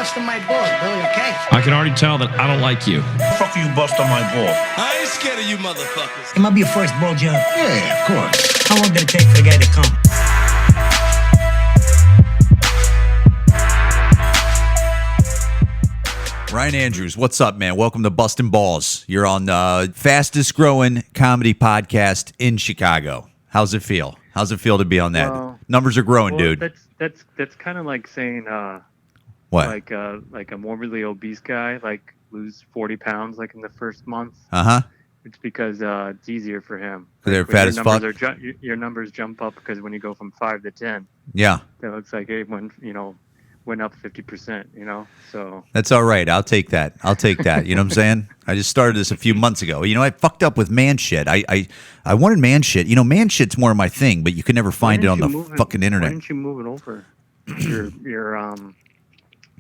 busting my balls, Billy, okay? I can already tell that I don't like you. Fuck you, bust on my ball. I ain't scared of you motherfuckers. It might be your first ball job. Yeah, of course. How long did it take for the guy to come? Ryan Andrews, what's up, man? Welcome to Bustin' Balls. You're on the fastest growing comedy podcast in Chicago. How's it feel? How's it feel to be on that? Well, Numbers are growing, dude. That's kind of like saying What? like a morbidly obese guy like lose 40 pounds like in the first month. Uh-huh. It's because it's easier for him. They're Like, fat as fuck. Your numbers jump up because when you go from 5 to 10, Yeah. that looks like it went up 50%. So That's all right. I'll take that. You know what I'm saying? I just started this a few months ago. I fucked up with man shit. I wanted man shit. Man shit's more my thing, but you could never find it on the fucking internet. Why didn't you move it over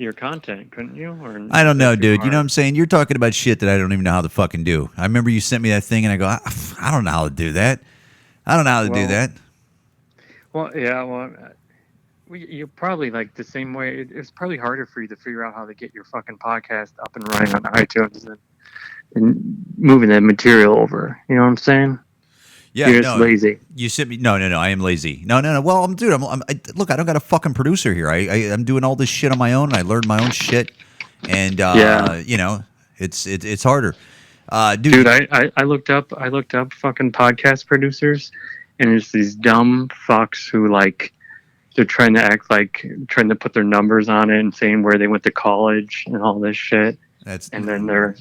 your content? Couldn't you? Or I don't know, dude. You know what I'm saying? You're talking about shit that I don't even know how to fucking do. I remember you sent me that thing, and I go, I don't know how to do that. I don't know how to do that. Well, yeah, you're probably like the same way. It's probably harder for you to figure out how to get your fucking podcast up and running on iTunes and moving that material over. You know what I'm saying? Yeah, you're just lazy. You sent me. No. I am lazy. No. Well, look, I don't got a fucking producer here. I'm doing all this shit on my own. And I learned my own shit, and it's harder. Dude, I looked up fucking podcast producers, and it's these dumb fucks who like. They're trying to act like trying to put their numbers on it and saying where they went to college and all this shit. And then they're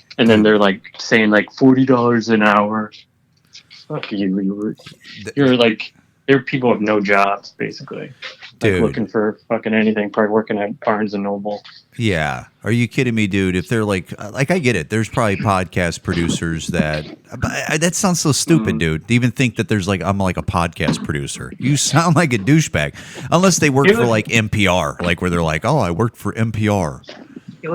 like saying like $40 an hour. Fuck you. You're like there are people with no jobs basically. Dude. Like looking for fucking anything, probably working at Barnes and Noble. Yeah. Are you kidding me, dude? If they're like I get it. There's probably podcast producers that sounds so stupid, dude. To even think that there's I'm like a podcast producer. You sound like a douchebag. Unless they work for like NPR, like where they're like, oh, I worked for NPR. The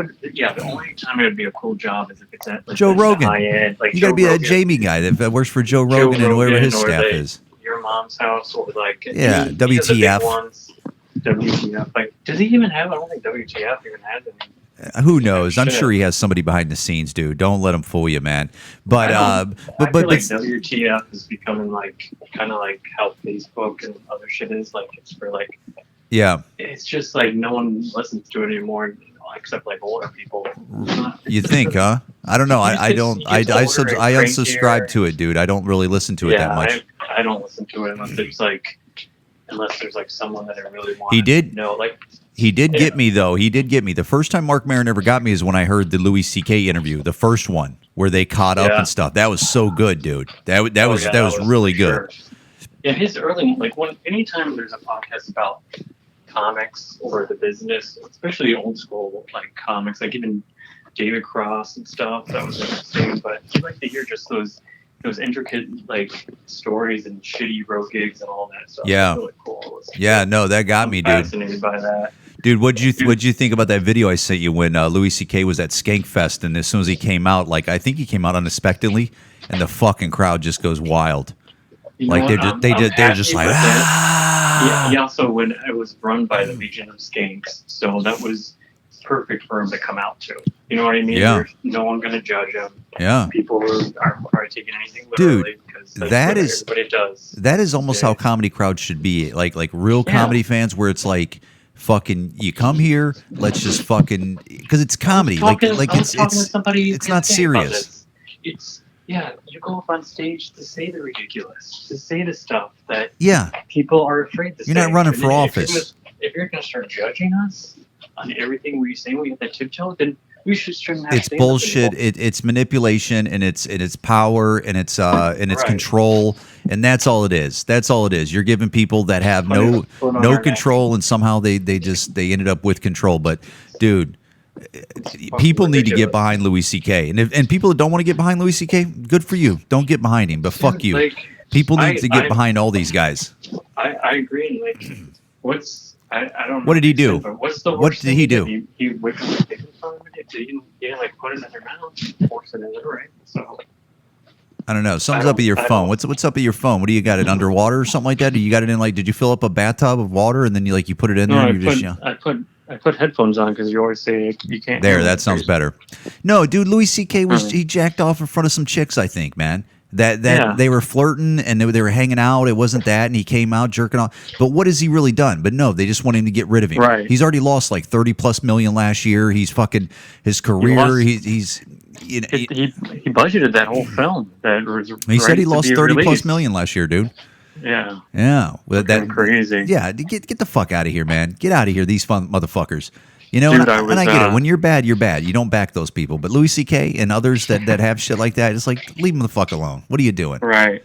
only time it would be a cool job is if it's at like, Joe Rogan. high end, like you got to be that Jamie guy that works for Joe Rogan and whoever his staff is. Your mom's house or like WTF. WTF. Like, does he even have? I don't think WTF even has any. Who knows? I'm sure he has somebody behind the scenes, dude. Don't let him fool you, man. But I feel like WTF is becoming like kind of like how Facebook and other shit is. Like it's for like. Yeah. It's just like no one listens to it anymore, except like older people. You think, huh? I don't know. I unsubscribe to it, dude. I don't really listen to it that much. I don't listen to it unless there's like someone that I really want. He did. No, like he did get me though. He did get me. The first time Mark Maron ever got me is when I heard the Louis C.K. interview, the first one where they caught up and stuff. That was so good, dude. That was really good. Yeah, his early anytime there's a podcast about comics or the business, especially old school like comics, like even David Cross and stuff, that was interesting. But I'd like to hear just those intricate like stories and shitty road gigs and all that stuff. Yeah, really cool. Yeah, no, that got me, dude. Fascinated by that. Dude, what'd you think about that video I sent you when Louis C.K. was at Skankfest, and as soon as he came out, like I think he came out unexpectedly, and the fucking crowd just goes wild. Like they're just like Yeah, he also it was run by the Legion of Skanks, so that was perfect for him to come out to. You know what I mean? Yeah. There's no one going to judge him. Yeah. People aren't probably taking anything literally. Dude, because everybody does. That is almost how comedy crowds should be. Like real comedy fans, where it's like, fucking, you come here, let's just fucking, because it's comedy. It's not serious. You go up on stage to say the ridiculous, to say the stuff that people are afraid to say. You're not running for office. If you're going to start judging us on everything we say, we have that tiptoe, then we shouldn't have. It's bullshit. It's manipulation, and it's power, and it's control, and that's all it is. That's all it is. You're giving people that have no control, and somehow they ended up with control. But dude, people need to get behind Louis C.K. and people that don't want to get behind Louis C.K., good for you. Don't get behind him. But fuck you. People need to get behind all these guys. I agree. Like, I don't know. What did he do? What's the worst what did he do? He whipped the chicken from it. He didn't like put it in their mouth, force it in there, right? So I don't know. Something's up at your phone. What's up at your phone? What do you got? It underwater or something like that? Or you got it in like? Did you fill up a bathtub of water and then you put it in there? No, and I I put headphones on because you always say you can't. There, hear that me. sounds better. No, dude, Louis C.K. he jacked off in front of some chicks, I think, man. That Yeah. they were flirting and they were hanging out. It wasn't that, and he came out jerking off. But what has he really done? But no, they just want him to get rid of him. Right. He's already lost like 30+ million last year. He's fucking his career. lost- He's you know, He budgeted that whole film. That was he said he ready to lost be 30+ released. million last year, dude. Yeah. Yeah, well, Fucking crazy. Yeah, get the fuck out of here, man. Get out of here, these fun motherfuckers. You know, Dude, and I get it. When you're bad, you're bad. You don't back those people. But Louis C.K. and others that have shit like that, it's like, leave them the fuck alone. What are you doing? Right.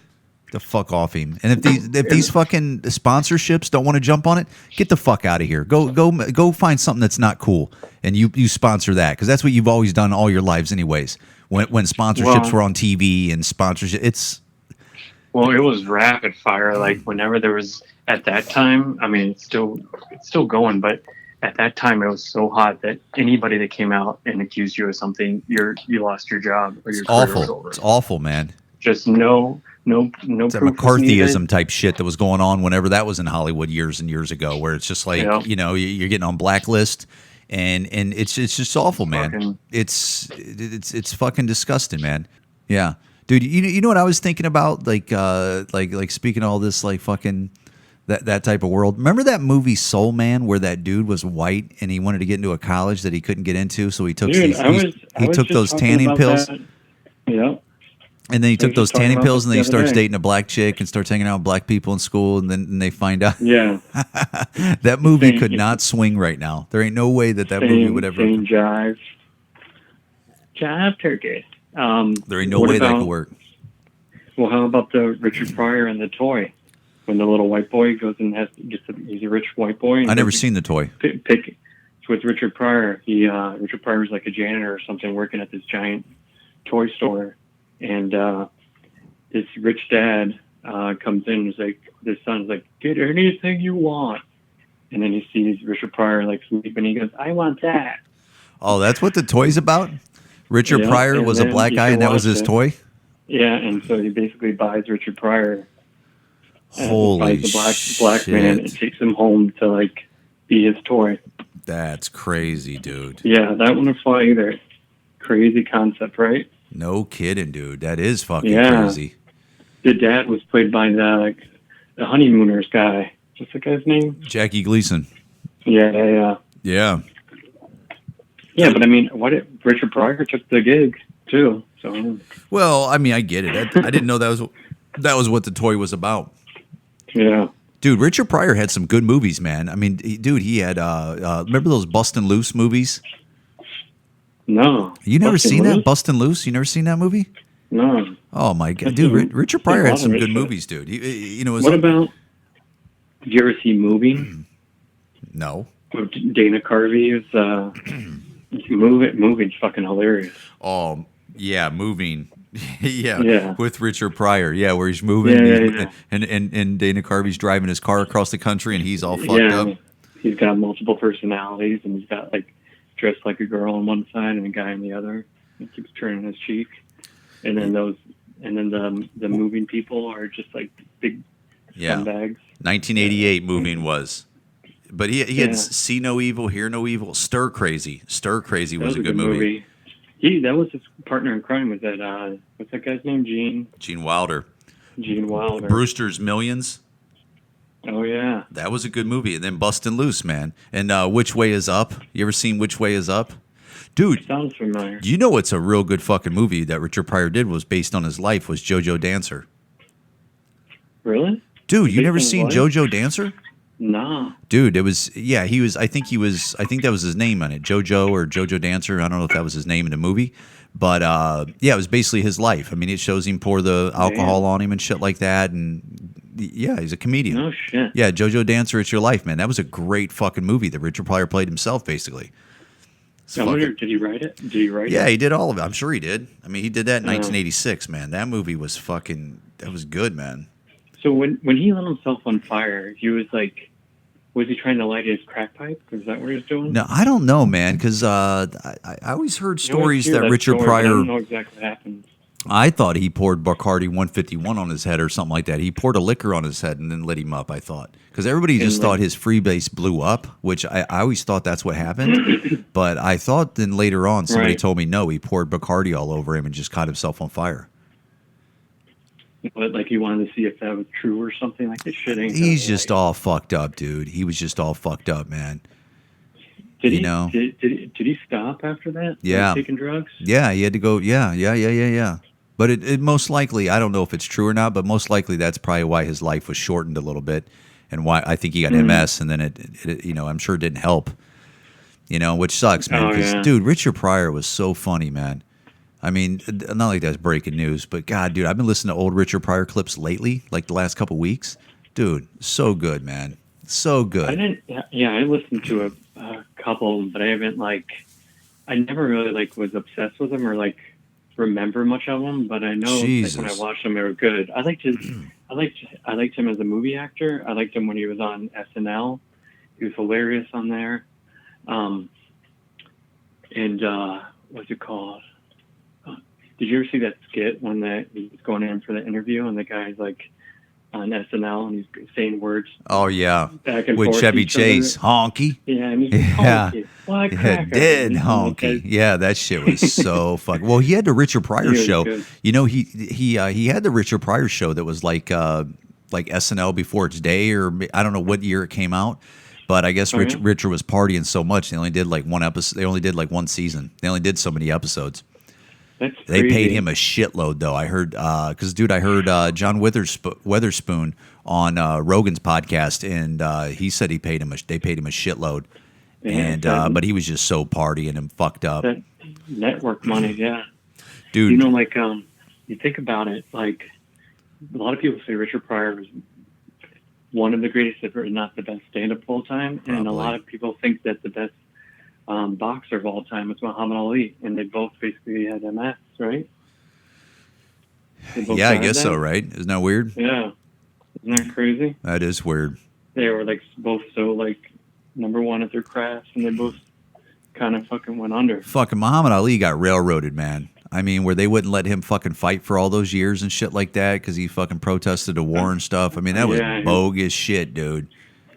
The fuck off him. And if these fucking sponsorships don't want to jump on it, get the fuck out of here. Go find something that's not cool, and you sponsor that, because that's what you've always done all your lives, anyways. When sponsorships were on TV and sponsorship, Well, it was rapid fire. Like whenever there was at that time. I mean, it's still going, but at that time it was so hot that anybody that came out and accused you of something, you lost your job or your it's career was awful. over. It's awful, man. Just no. It's that proof was needed. McCarthyism type shit that was going on whenever that was in Hollywood years and years ago, where it's just like, Yeah. you know, you're getting on blacklist, and it's just awful, man. It's fucking disgusting, man. Yeah, dude. You know what I was thinking about, like speaking of all this, like fucking that type of world. Remember that movie Soul Man, where that dude was white and he wanted to get into a college that he couldn't get into, so he took Dude, he took those tanning pills. Yeah. And then he took those tanning pills, and then he the other starts day. dating a black chick and starts hanging out with black people in school, and then they find out Yeah. that movie Same. could not swing right now. There ain't no way that movie would ever. Same jive. Jive turkey. There ain't no what way that about- could work. Well, how about the Richard Pryor and the toy? When the little white boy goes and he's a rich white boy. And I never seen the toy. Pick. It's with Richard Pryor. Richard Pryor was like a janitor or something working at this giant toy store. And this rich dad comes in and is like, his son's like, get anything you want. And then he sees Richard Pryor like sleeping. He goes, I want that. Oh, that's what the toy's about. Richard Yeah, Pryor and was a then black you guy, can and that was watch his it. toy. Yeah, and so he basically buys Richard Pryor. Holy buys the black man and shit! takes him home to like be his toy. That's crazy, dude. Yeah, that wouldn't fly either. Crazy concept, right? No kidding, dude. That is fucking Yeah. crazy. The dad was played by the honeymooners guy. What's the guy's name? Jackie Gleason. Yeah. Yeah. Yeah, but I mean, Richard Pryor took the gig too. So Well, I mean, I get it. I didn't know that was what the toy was about. yeah, Dude, Richard Pryor had some good movies, man. I mean, he had remember those Bustin' Loose movies? no. You never Bustin' seen Loose? that? Bustin' Loose? You never seen that movie? No. Oh my god, That's dude! a- Richard a Pryor lot had of some good Richard. movies, dude. You know, it was What about? Did you ever see Moving? no. With Dana Carvey is Moving's fucking hilarious. Oh yeah, moving. Yeah. With Richard Pryor. Yeah, where he's moving, Yeah. and Dana Carvey's driving his car across the country, and he's all fucked Yeah, up. he's got multiple personalities, and he's got like dressed like a girl on one side and a guy on the other. He keeps turning his cheek, and then the moving people are just like big Yeah. scumbags. 1988 moving was, but he Yeah. had See No Evil, Hear No Evil, Stir Crazy. Stir Crazy was a good movie. That was his partner in crime. Was that what's that guy's name? Gene Wilder. Gene Wilder. Brewster's Millions. Oh yeah. That was a good movie. And then Bustin' Loose, man. And Which Way Is Up? You ever seen Which Way Is Up? Dude, Sounds familiar. you know what's a real good fucking movie that Richard Pryor did was based on his life was JoJo Dancer. Really? Dude, you Based never on his seen life? JoJo Dancer? Nah. Dude, it was I think that was his name on it. JoJo or JoJo Dancer. I don't know if that was his name in the movie. But it was basically his life. I mean, it shows him pour the alcohol on him and shit like that, and yeah, he's a comedian. No shit. Yeah, JoJo Dancer, It's Your Life, man. That was a great fucking movie that Richard Pryor played himself, basically. It's I wonder, fucking- did he write it? Did he write it? yeah, he did all of it. I'm sure he did. I mean, he did that in Yeah. 1986, man. That movie was that was good, man. So when he lit himself on fire, he was like, was he trying to light his crack pipe? Is that what he was doing? No, I don't know, man, because I always heard You always stories hear that Richard story, but I Pryor. don't know exactly what happened. I thought he poured Bacardi 151 on his head or something like that. He poured a liquor on his head and then lit him up, I thought. Because everybody just thought his freebase blew up, which I always thought that's what happened. But I thought then later on somebody told me, no, he poured Bacardi all over him and just caught himself on fire. But like he wanted to see if that was true or something like this shit ain't. He's just all fucked up, dude. He was just all fucked up, man. Did he stop after that? Yeah. Like taking drugs? Yeah, he had to go. Yeah. But it most likely, I don't know if it's true or not, but most likely that's probably why his life was shortened a little bit, and why I think he got MS, and then it I'm sure it didn't help. Which sucks, man. Because dude, Richard Pryor was so funny, man. I mean, not like that's breaking news, but God, dude, I've been listening to old Richard Pryor clips lately, like the last couple weeks. Dude, so good, man. So good. I listened to a couple, but I haven't I never really was obsessed with them or remember much of them. But I know when I watched them, they were good. I liked him as a movie actor. I liked him when he was on SNL. He was hilarious on there. What's it called? Did you ever see that skit when he was going in for the interview and the guy's on SNL and he's saying words? Oh yeah, back and with forth Chevy Chase, honky. Yeah, and he's honky. Well, dead honky. Yeah, that shit was so fucking. Well, he had the Richard Pryor show. Good. He had the Richard Pryor show that was like SNL before its day, or I don't know what year it came out. But I guess Richard was partying so much they only did one episode. They only did one season. They only did so many episodes. They paid him a shitload, though. I heard, because dude, I heard John Witherspoon on Rogan's podcast, and he said they paid him a shitload, but he was just so partying and fucked up. That network money, yeah, dude. You think about it, a lot of people say Richard Pryor is one of the greatest, if not the best stand-up of all time, and a lot of people think that the best boxer of all time is Muhammad Ali, and they both basically had MS, right? Yeah, I guess so, right? Isn't that weird? Yeah. Isn't that crazy? That is weird. They were both so number one at their craft, and they both kind of fucking went under. Fucking Muhammad Ali got railroaded, man. I mean, where they wouldn't let him fucking fight for all those years and shit like that because he fucking protested a war and stuff. I mean, that was bogus shit, dude.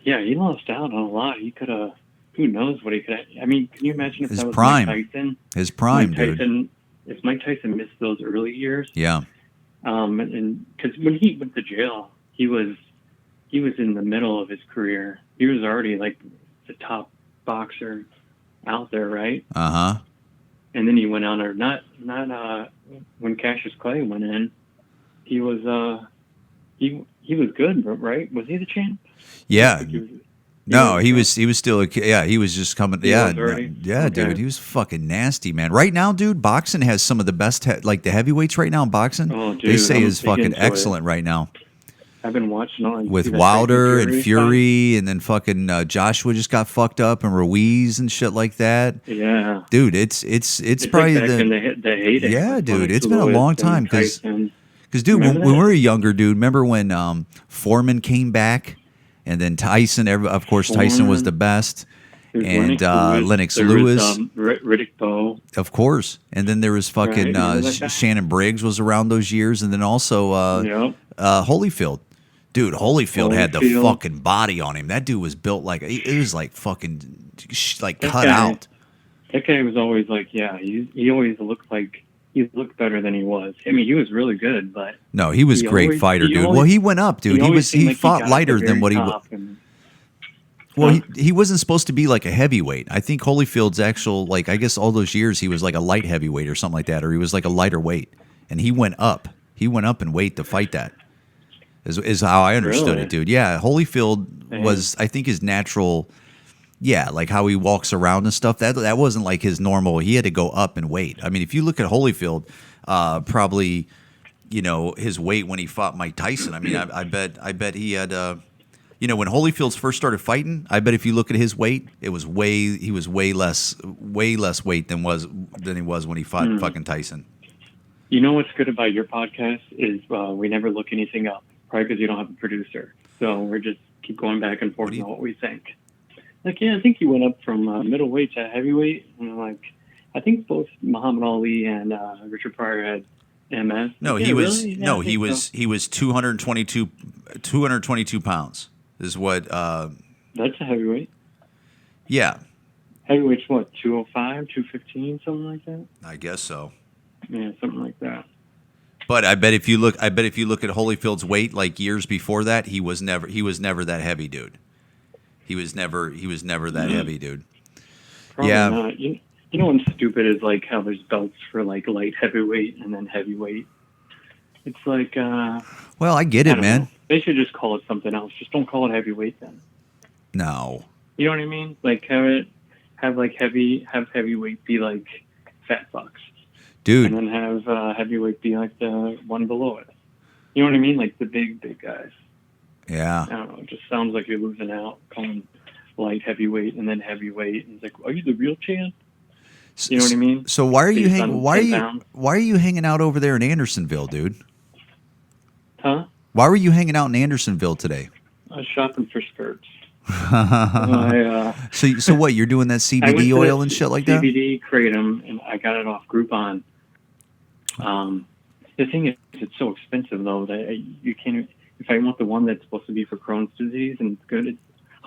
Yeah, he lost out on a lot. He could have. Who knows what he could have. I mean, can you imagine if his that was prime. Mike Tyson? His prime, dude. If Mike Tyson missed those early years. Yeah. And because when he went to jail, he was in the middle of his career. He was already the top boxer out there, right? Uh-huh. And then he went on, or not when Cassius Clay went in, he was good, right? Was he the champ? Yeah. No, he was still he was just coming. Dude, he was fucking nasty, man. Right now, dude, boxing has some of the best the heavyweights right now in boxing. Oh, dude, they say is fucking excellent right now. I've been watching all with Wilder and Fury, and then fucking Joshua just got fucked up, and Ruiz and shit like that. Yeah, dude, it's probably the heyday. Yeah, dude, it's been a long time because dude, when we were younger, dude, remember when Foreman came back? And then Tyson, of course, Tyson was the best. And Lennox Lewis. Riddick Bowe. Of course. And then there was fucking Shannon Briggs was around those years. And then also Holyfield. Dude, Holyfield had the fucking body on him. That dude was built it was fucking cut out. That guy was always he always looked he looked better than he was. I mean, he was really good, but no, he was a great fighter, dude. Well, he went up, dude. He fought lighter than what he was. Well, he wasn't supposed to be a heavyweight. I think Holyfield's actual I guess all those years he was a light heavyweight or something like that, or he was a lighter weight, and he went up. He went up in weight to fight that. Is how I understood it, dude. Yeah, Holyfield was, I think, his natural. Yeah, how he walks around and stuff. That wasn't his normal. He had to go up in weight. I mean, if you look at Holyfield, probably, his weight when he fought Mike Tyson. I mean, I bet he had, when Holyfield first started fighting. I bet if you look at his weight, he was way less weight than he was when he fought fucking Tyson. You know what's good about your podcast is we never look anything up, probably because you don't have a producer. So we're just keep going back and forth on what we think. I think he went up from middleweight to heavyweight. And I think both Muhammad Ali and Richard Pryor had MS. No, Yeah, he was really? Yeah, no, I he think was so. he was 222 pounds is what That's a heavyweight. yeah, Heavyweight's what, 205, 215, something like that? I guess so. Yeah, something like that. But I bet if you look at Holyfield's weight like years before that, he was never that heavy, dude. He was never that heavy, dude. Probably Yeah. not. You know what's stupid is like how there's belts for like light heavyweight and then heavyweight. It's like Well, I get I it, don't man. know. They should just call it something else. Just don't call it heavyweight then. No. You know what I mean? Like have heavyweight be like fat fucks. Dude. And then have heavyweight be like the one below it. You know what I mean? Like the big guys. Yeah. I don't know. It just sounds like you're losing out calling light heavyweight and then heavyweight. And it's like, are you the real champ? You know what I mean? So why are you Based on 10 pounds. why are you hanging out over there in Andersonville, dude? Huh? Why were you hanging out in Andersonville today? I was shopping for skirts. So what? You're doing that I went CBD to oil the and shit like that? CBD Kratom, and I got it off Groupon. The thing is, it's so expensive though that you can't. If I want the one that's supposed to be for Crohn's disease and it's good, it's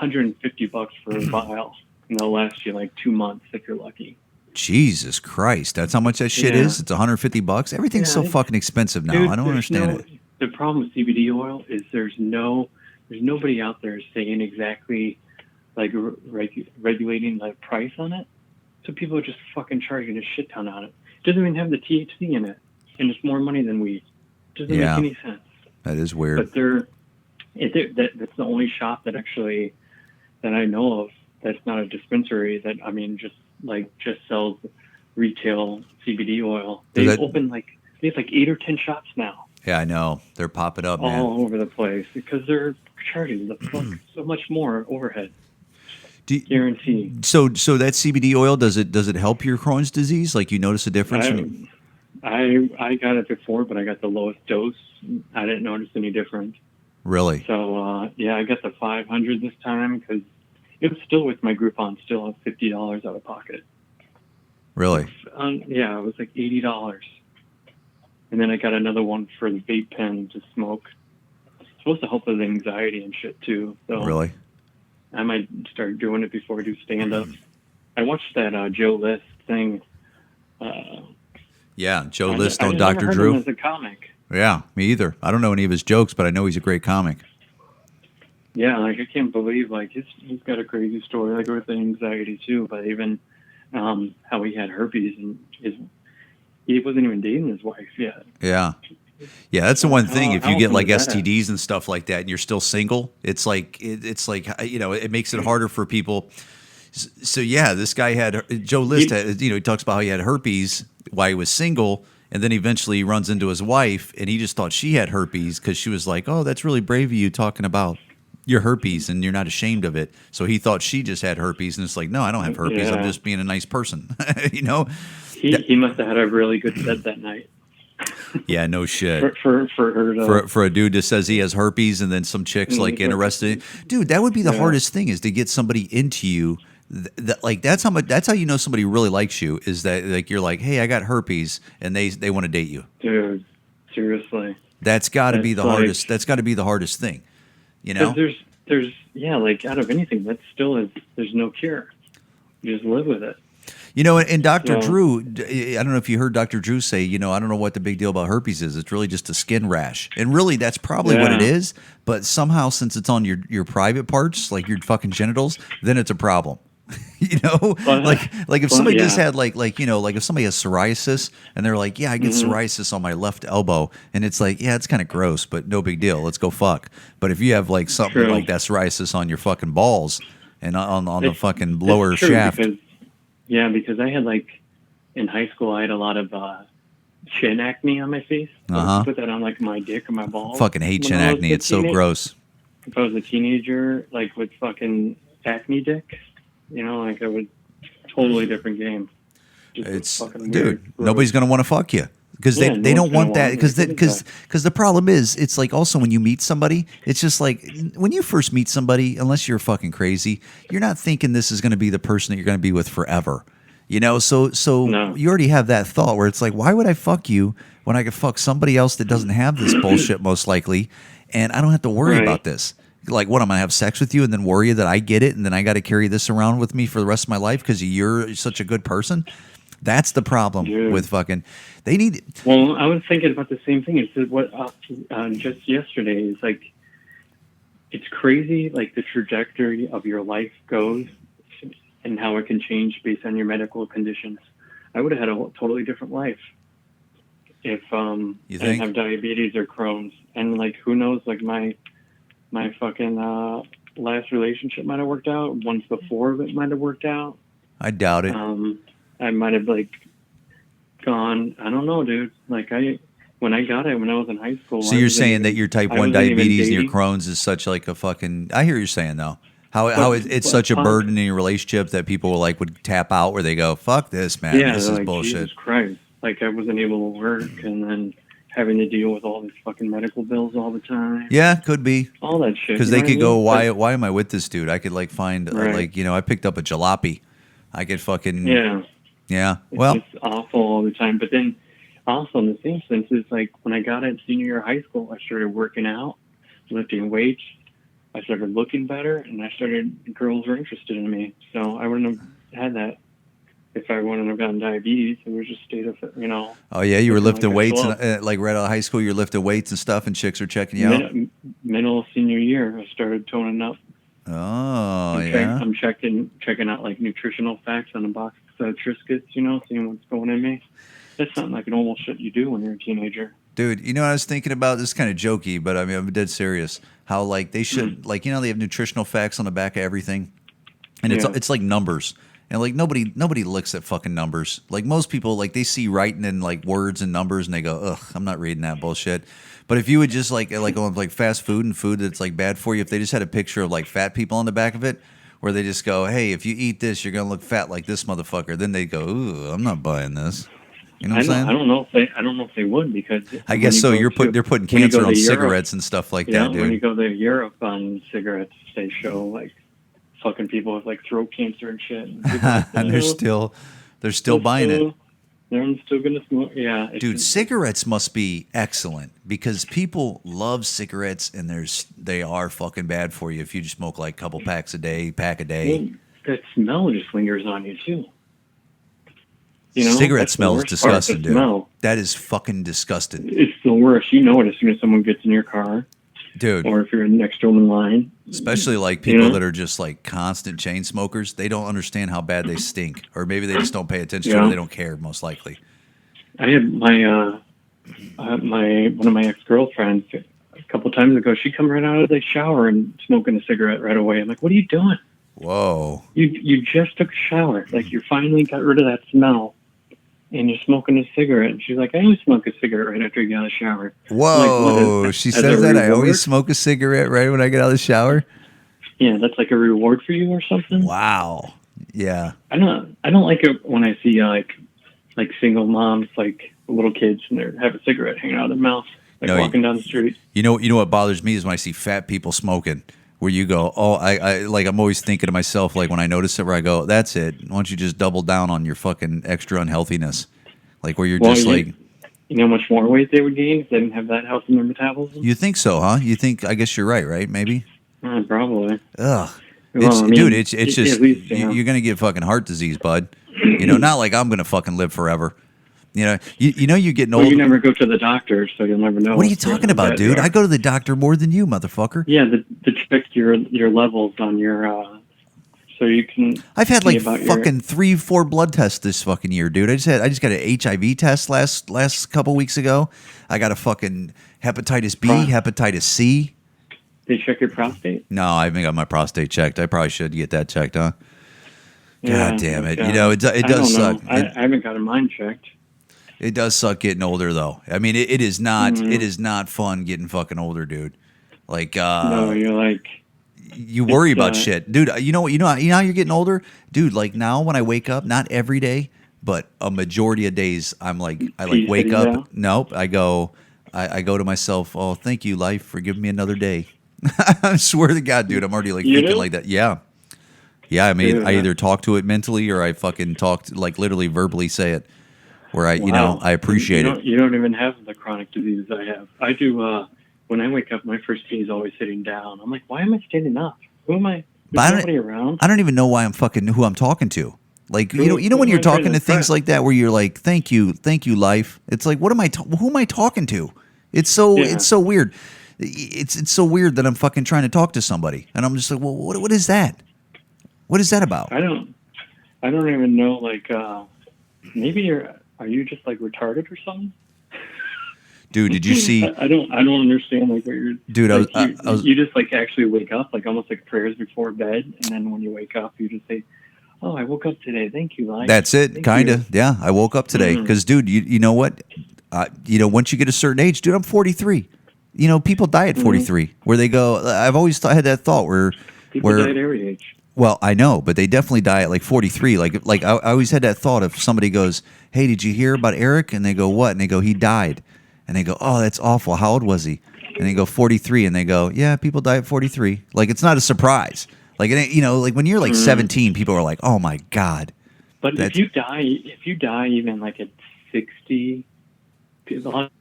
$150 for a vial, and they'll last you like 2 months if you're lucky. Jesus Christ, that's how much that shit Yeah. is. It's $150. Everything's so Yeah, fucking expensive now. Dude, I don't there's understand it. The problem with CBD oil is there's nobody out there saying exactly like regulating the price on it. So people are just fucking charging a shit ton on it. It doesn't even have the THC in it, and it's more money than weed. It doesn't Yeah. make any sense. That is weird. But that's the only shop that actually that I know of that's not a dispensary that just sells retail CBD oil. They have like 8 or 10 shops now. Yeah, I know. They're popping up, man. All over the place because they're charging the fuck so much more overhead. Guaranteed. So that CBD oil, does it help your Crohn's disease? Like you notice a difference? I got it before, but I got the lowest dose. I didn't notice any difference. Really? So I got the 500 this time because it was still with my Groupon, still at $50 out of pocket. Really? Yeah, it was like $80. And then I got another one for the vape pen to smoke. It's supposed to help with anxiety and shit too. So Really? I might start doing it before I do stand-up. I watched that Joe List thing. Yeah, Joe I List on never Dr. heard Drew. him as a comic. Yeah, me either. I don't know any of his jokes, but I know he's a great comic. Yeah, like I can't believe he's got a crazy story, like with the anxiety too, but even how he had herpes and he wasn't even dating his wife yet. Yeah. Yeah, that's the one thing. If you get like often is that? STDs and stuff like that and you're still single, it's like it makes it harder for people. So yeah, this guy had Joe List had, he talks about how he had herpes while he was single, and then eventually he runs into his wife and he just thought she had herpes because she was like, "Oh, that's really brave of you talking about your herpes and you're not ashamed of it." So he thought she just had herpes, and it's like, "No, I don't have herpes. I'm Yeah. just being a nice person." He must have had a really good set that night. Yeah, no shit. For her to, For a dude that says he has herpes and then some chicks like interested, dude, that would be the hardest thing, is to get somebody into you. That's how you know somebody really likes you, is that like you're like, "Hey, I got herpes," and they want to date you. dude, seriously. That's got to be the That's like- hardest. That's got to be the hardest thing. You know? 'Cause there's like out of anything that still is, there's no cure. You just live with it. And Dr. Yeah. Drew, I don't know if you heard Dr. Drew say, I don't know what the big deal about herpes is. It's really just a skin rash. And really, that's probably what it Yeah. is. But somehow, since it's on your private parts, like your fucking genitals, then it's a problem. Like if somebody just had like if somebody has psoriasis and they're like, "Yeah, I get psoriasis on my left elbow," and it's like, "Yeah, it's kind of gross, but no big deal. Let's go fuck." But if you have like something True. like that psoriasis on your fucking balls and on the It's- fucking it's lower true shaft, because I had in high school I had a lot of chin acne on my face. So I Uh-huh. put that on like my dick or my balls. fucking hate when chin I was acne. a It's so teenager. gross. If I was a teenager, like with fucking acne dick, I would totally different game. Just It's fucking dude, weird, gross. nobody's gonna want to fuck you because Yeah, they no don't one's want gonna that want because me to do because the problem is it's like also when you meet somebody, it's just like when you first meet somebody, unless you're fucking crazy, you're not thinking this is going to be the person that you're going to be with forever. You know, so No. you already have that thought where it's like, why would I fuck you when I could fuck somebody else that doesn't have this bullshit most likely, and I don't have to worry Right. about this. Like, what, am I gonna have sex with you and then worry that I get it and then I got to carry this around with me for the rest of my life because you're such a good person? That's the problem Dude. with fucking. They need. Well, I was thinking about the same thing. It's what just yesterday is like. It's crazy, like the trajectory of your life goes, and how it can change based on your medical conditions. I would have had a totally different life if I didn't have diabetes or Crohn's, and like who knows, like my fucking last relationship might have worked out. Once before it might have worked out. I doubt it. I might have like gone. I don't know, dude. Like when I got it when I was in high school. So you're saying that your type I 1 wasn't even diabetes and your dating. Crohn's is such like a fucking. I hear what you're saying though. How it's such a burden in your relationship that people like would tap out where they go, fuck this, man. Yeah, this is like, bullshit. Jesus Christ. Like I wasn't able to work, and then having to deal with all these fucking medical bills all the time. Yeah, could be. All that shit. Because you know they could what I go, mean? why am I with this dude? I could like find Right. like, you know, I picked up a jalopy. I could fucking Yeah. yeah. It's Well, just awful all the time. But then also in the same sense is like when I got in senior year of high school, I started working out, lifting weights. I started looking better, and girls were interested in me. So I wouldn't have had that if I wouldn't have gotten diabetes. It was just state of, you know. oh yeah, you were looking lifting like a weights schlub. and like right out of high school, you're lifting weights and stuff, and chicks are checking you out. Middle senior year, I started toning up. Oh I'm yeah. I'm checking out like nutritional facts on a box of Triscuits, you know, seeing what's going in me. That's not like normal shit you do when you're a teenager. Dude, you know what I was thinking about? This is kind of jokey, but I mean, I'm dead serious. How like they should, like, you know, they have nutritional facts on the back of everything, and Yeah. it's like numbers, and like nobody looks at fucking numbers. Like most people, like they see writing in like words and numbers, and they go, ugh, I'm not reading that bullshit. But if you would just like on like fast food and food that's like bad for you, if they just had a picture of like fat people on the back of it, where they just go, hey, if you eat this, you're gonna look fat like this motherfucker. Then they go, ooh, I'm not buying this. You know what I'm saying? I don't know if they would because I guess so. They're putting when you go cancer to on Europe- cigarettes and stuff like Yeah, that, when you dude. go to Europe on cigarettes, they show like fucking people with like throat cancer and shit. And, people like, And they're still buying it. They're still gonna smoke. Yeah, it's Dude, just- cigarettes must be excellent because people love cigarettes and they are fucking bad for you if you just smoke like a couple packs a day, pack a day. Well, that smell just lingers on you too. You know, Cigarette that's the smell is worst part, disgusting, the dude. smell. That is fucking disgusting. It's the worst. You know it as soon as someone gets in your car, Dude, or if you're next to them in line. especially like people You know? that are just like constant chain smokers, they don't understand how bad they stink. Or maybe they just don't pay attention to it Yeah. or they don't care, most likely. I had my one of my ex-girlfriends a couple times ago. She come right out of the shower and smoking a cigarette right away. I'm like, what are you doing? Whoa. You just took a shower. Like you finally got rid of that smell, and you're smoking a cigarette. And she's like, I always smoke a cigarette right after you get out of the shower. Whoa. Like, what, She as says a that I reward? always smoke a cigarette right when I get out of the shower. Yeah, that's like a reward for you or something. Wow. Yeah. I don't like it when I see like single moms, like little kids, and they have a cigarette hanging out of their mouth, like No, walking down the street. You know what bothers me is when I see fat people smoking. Where you go, oh, I like I'm always thinking to myself, like when I notice it, where I go, that's it. Why don't you just double down on your fucking extra unhealthiness? Like where you're just like, you know how much more weight they would gain if they didn't have that health in their metabolism? you think so, huh? You think? I guess you're right? Maybe. Probably. Ugh. Well, I mean, Dude, it's at just least, yeah. you're gonna get fucking heart disease, bud. You know, not like I'm gonna fucking live forever. You know, you know you're getting Well, old. you never go to the doctor, so you'll never know. What are you if you're talking about, bad dude? or- I go to the doctor more than you, motherfucker. Yeah, to check your levels on your, so you can. I've had see like about your- fucking 3-4 blood tests this fucking year, dude. I just got an HIV test last couple weeks ago. I got a fucking hepatitis B, hepatitis C. They check your prostate. No, I haven't got my prostate checked. I probably should get that checked, huh? Yeah, God damn it! yeah. You know it I does don't suck. know. I haven't gotten mine checked. It does suck getting older, though. I mean, it is not. Mm-hmm. It is not fun getting fucking older, dude. Like, No, you're like. you worry it's, about shit, dude. You know how you're getting older, dude. Like now, when I wake up, not every day, but a majority of days, I'm like, I like Peace wake sitting up. down? Nope, I go to myself. Oh, thank you, life, for giving me another day. I swear to God, dude, I'm already like You thinking do? like that. Yeah. Yeah, I mean, Dude, I either talk to it mentally or I fucking like literally verbally say it. Where wow. I appreciate it. You don't even have the chronic diseases I have. I do. When I wake up, my first day is always sitting down. I'm like, why am I standing up? Who am I? There's nobody around. I don't even know why I'm fucking who I'm talking to. Like you know when you're talking to things like that where you're like, thank you, life. It's like, who am I talking to? It's so weird. It's so weird that I'm fucking trying to talk to somebody, and I'm just like, well, what is that? What is that about? I don't even know. Like, maybe are you just like retarded or something? Dude, did you see? I don't understand like what you're. Dude, like, you just like actually wake up like almost like prayers before bed, and then when you wake up, you just say, "Oh, I woke up today. Thank you, life." That's it, kind of. Yeah, I woke up today because, dude, you know what? Once you get a certain age, dude, I'm 43. You know, people die at 43. Where they go? I've always had that thought where people die at every age. Well, I know, but they definitely die at like 43. Like I always had that thought if somebody goes, "Hey, did you hear about Eric?" And they go, "What?" And they go, "He died." And they go, "Oh, that's awful. How old was he?" And they go, 43. And they go, "Yeah, people die at 43." Like, it's not a surprise. Like, it ain't, like when you're like 17, people are like, "Oh my God." But if you die even like at 60, a lot of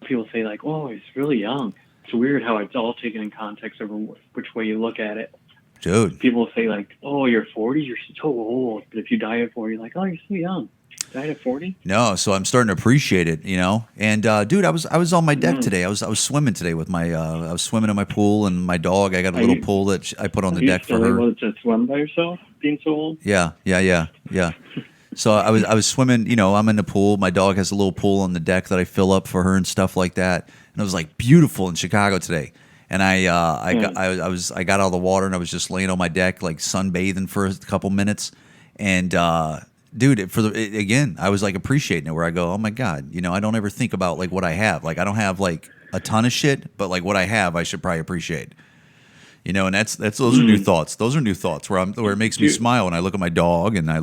people say like, "Oh, he's really young." It's weird how it's all taken in context over which way you look at it. Dude. People say like, "Oh, you're 40, you're so old." But if you die at 40, you're like, "Oh, you're so young." Died at 40? No, so I'm starting to appreciate it, And dude, I was on my deck today. I was swimming today with my I was swimming in my pool and my dog. I got a little pool that I put on the deck for her. Are you able to swim by yourself, being so old? Yeah. So I was swimming. I'm in the pool. My dog has a little pool on the deck that I fill up for her and stuff like that. And it was like beautiful in Chicago today. And I got out of the water and I was just laying on my deck like sunbathing for a couple minutes. And dude, again, I was like appreciating it. Where I go, oh my God, I don't ever think about like what I have. Like I don't have like a ton of shit, but like what I have, I should probably appreciate. And those are new thoughts. Those are new thoughts where it makes me smile when I look at my dog and I.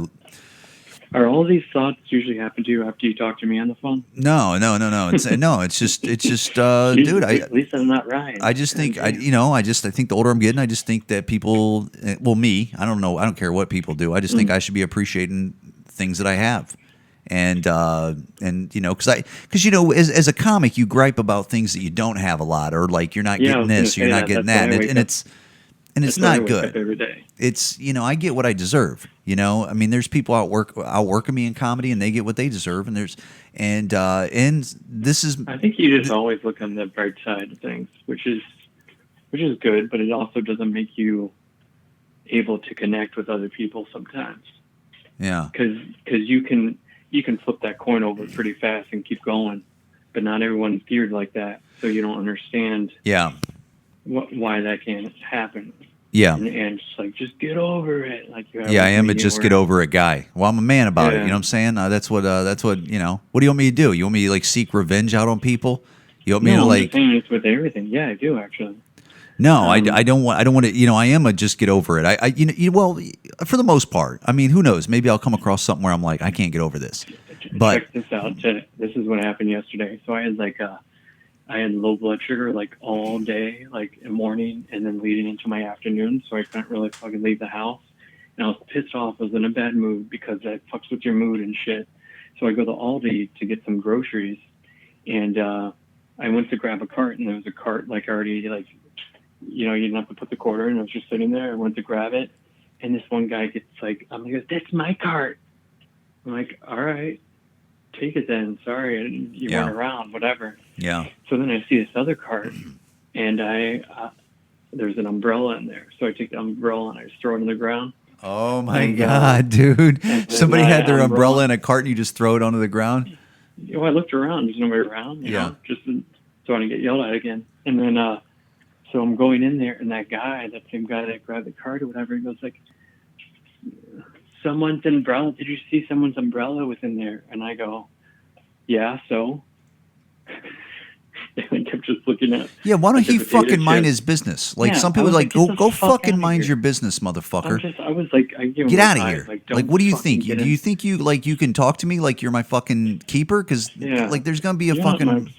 Are all these thoughts usually happen to you after you talk to me on the phone? No. It's just, dude. At least I'm not right. I just think I think the older I'm getting, I just think that people, me, I don't know, I don't care what people do. I just think I should be appreciating things that I have, and because as a comic, you gripe about things that you don't have a lot, or like you're not getting this, you're not getting that, and it's not good. Every day. It's I get what I deserve. I mean, there's people outworking me in comedy, and they get what they deserve. And this is. I think you just always look on the bright side of things, which is good, but it also doesn't make you able to connect with other people sometimes. Yeah. Because you can flip that coin over pretty fast and keep going, but not everyone's geared like that, so you don't understand. Yeah. Why that can't happen. Yeah. And just get over it. Like you. Yeah, I am a just get over it guy. Well, I'm a man about it. You know what I'm saying? That's what. What do you want me to do? You want me to like seek revenge out on people? You want me to like? I'm saying it's with everything. Yeah, I do actually. No, I don't want to. I am a just get over it. Well, for the most part. I mean, who knows? Maybe I'll come across something where I'm like, I can't get over this. But check this out. This is what happened yesterday. So I had low blood sugar like all day, like in the morning and then leading into my afternoon. So I couldn't really fucking leave the house. And I was pissed off. I was in a bad mood because that fucks with your mood and shit. So I go to Aldi to get some groceries. And I went to grab a cart, and there was a cart like already like, you didn't have to put the quarter in. I was just sitting there. I went to grab it. And this one guy gets like, I'm like, that's my cart. I'm like, all right, take it then. Sorry, you weren't around, whatever. Yeah. So then I see this other cart, and there's an umbrella in there. So I take the umbrella and I just throw it on the ground. Oh my God, dude! Somebody had their umbrella in a cart, and you just throw it onto the ground. I looked around. There's nobody around. You know, just so I didn't get yelled at again. And then so I'm going in there, and that same guy that grabbed the cart or whatever, he goes like, someone's umbrella. Did you see someone's umbrella within there? And I go, yeah, so. And I kept just looking at. Yeah, why don't he fucking mind his business? Like some people are like, go fucking mind your business, motherfucker. I was like, get out of here. Like, what do you think? Do you think you can talk to me like you're my fucking keeper? Because like there's gonna be a fucking.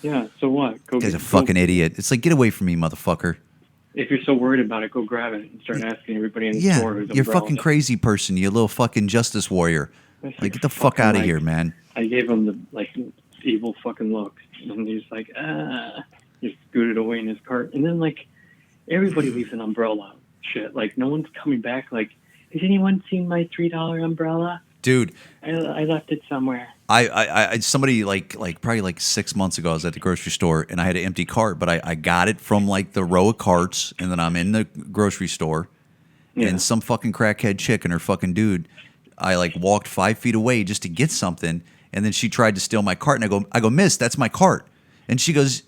Yeah. So what? He's a fucking idiot. It's like, get away from me, motherfucker. if you're so worried about it, go grab it and start asking everybody in the Yeah, store who's you're a umbrella. fucking crazy person. You little fucking justice warrior. Like, get the fuck out of here, man. I gave him the evil fucking look, and he's like, just scooted away in his cart. And then everybody leaves an umbrella. Shit, no one's coming back. Has anyone seen my $3 umbrella? Dude, I left it somewhere. I somebody probably 6 months ago, I was at the grocery store and I had an empty cart, but I got it from the row of carts, and then I'm in the grocery store, and some fucking crackhead chick and her fucking dude, I walked 5 feet away just to get something, and then she tried to steal my cart, and I go, miss, that's my cart. And she goes,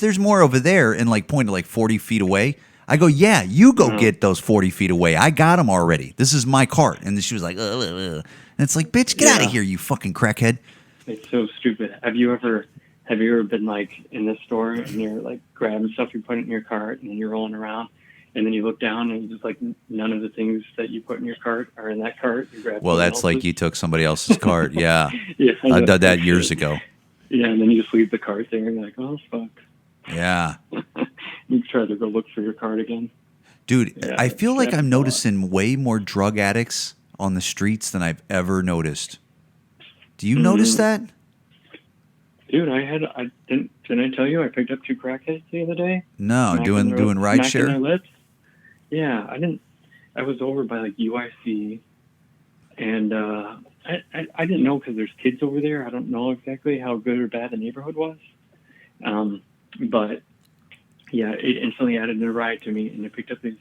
there's more over there, and pointed 40 feet away. I go, yeah, you go get those 40 feet away. I got them already. This is my cart. And then she was like, ugh. And it's like, bitch, get out of here, you fucking crackhead. It's so stupid. Have you ever been in this store and you're grabbing stuff, you put it in your cart, and then you're rolling around, and then you look down and just none of the things that you put in your cart are in that cart. You grab that's else's. you took somebody else's cart. Yeah. Yeah, I did that years ago. Yeah, and then you just leave the cart there and you're like, oh, fuck. Yeah. You try to go look for your cart again. Dude, Yeah, I feel like that's I'm a noticing way more drug addicts on the streets than I've ever noticed. Do you notice that? Dude, I didn't I tell you I picked up 2 crackheads the other day? No, doing ride smacking share? their lips? Yeah, I was over by UIC, and I didn't know because there's kids over there. I don't know exactly how good or bad the neighborhood was. But yeah, it instantly added a ride to me, and I picked up this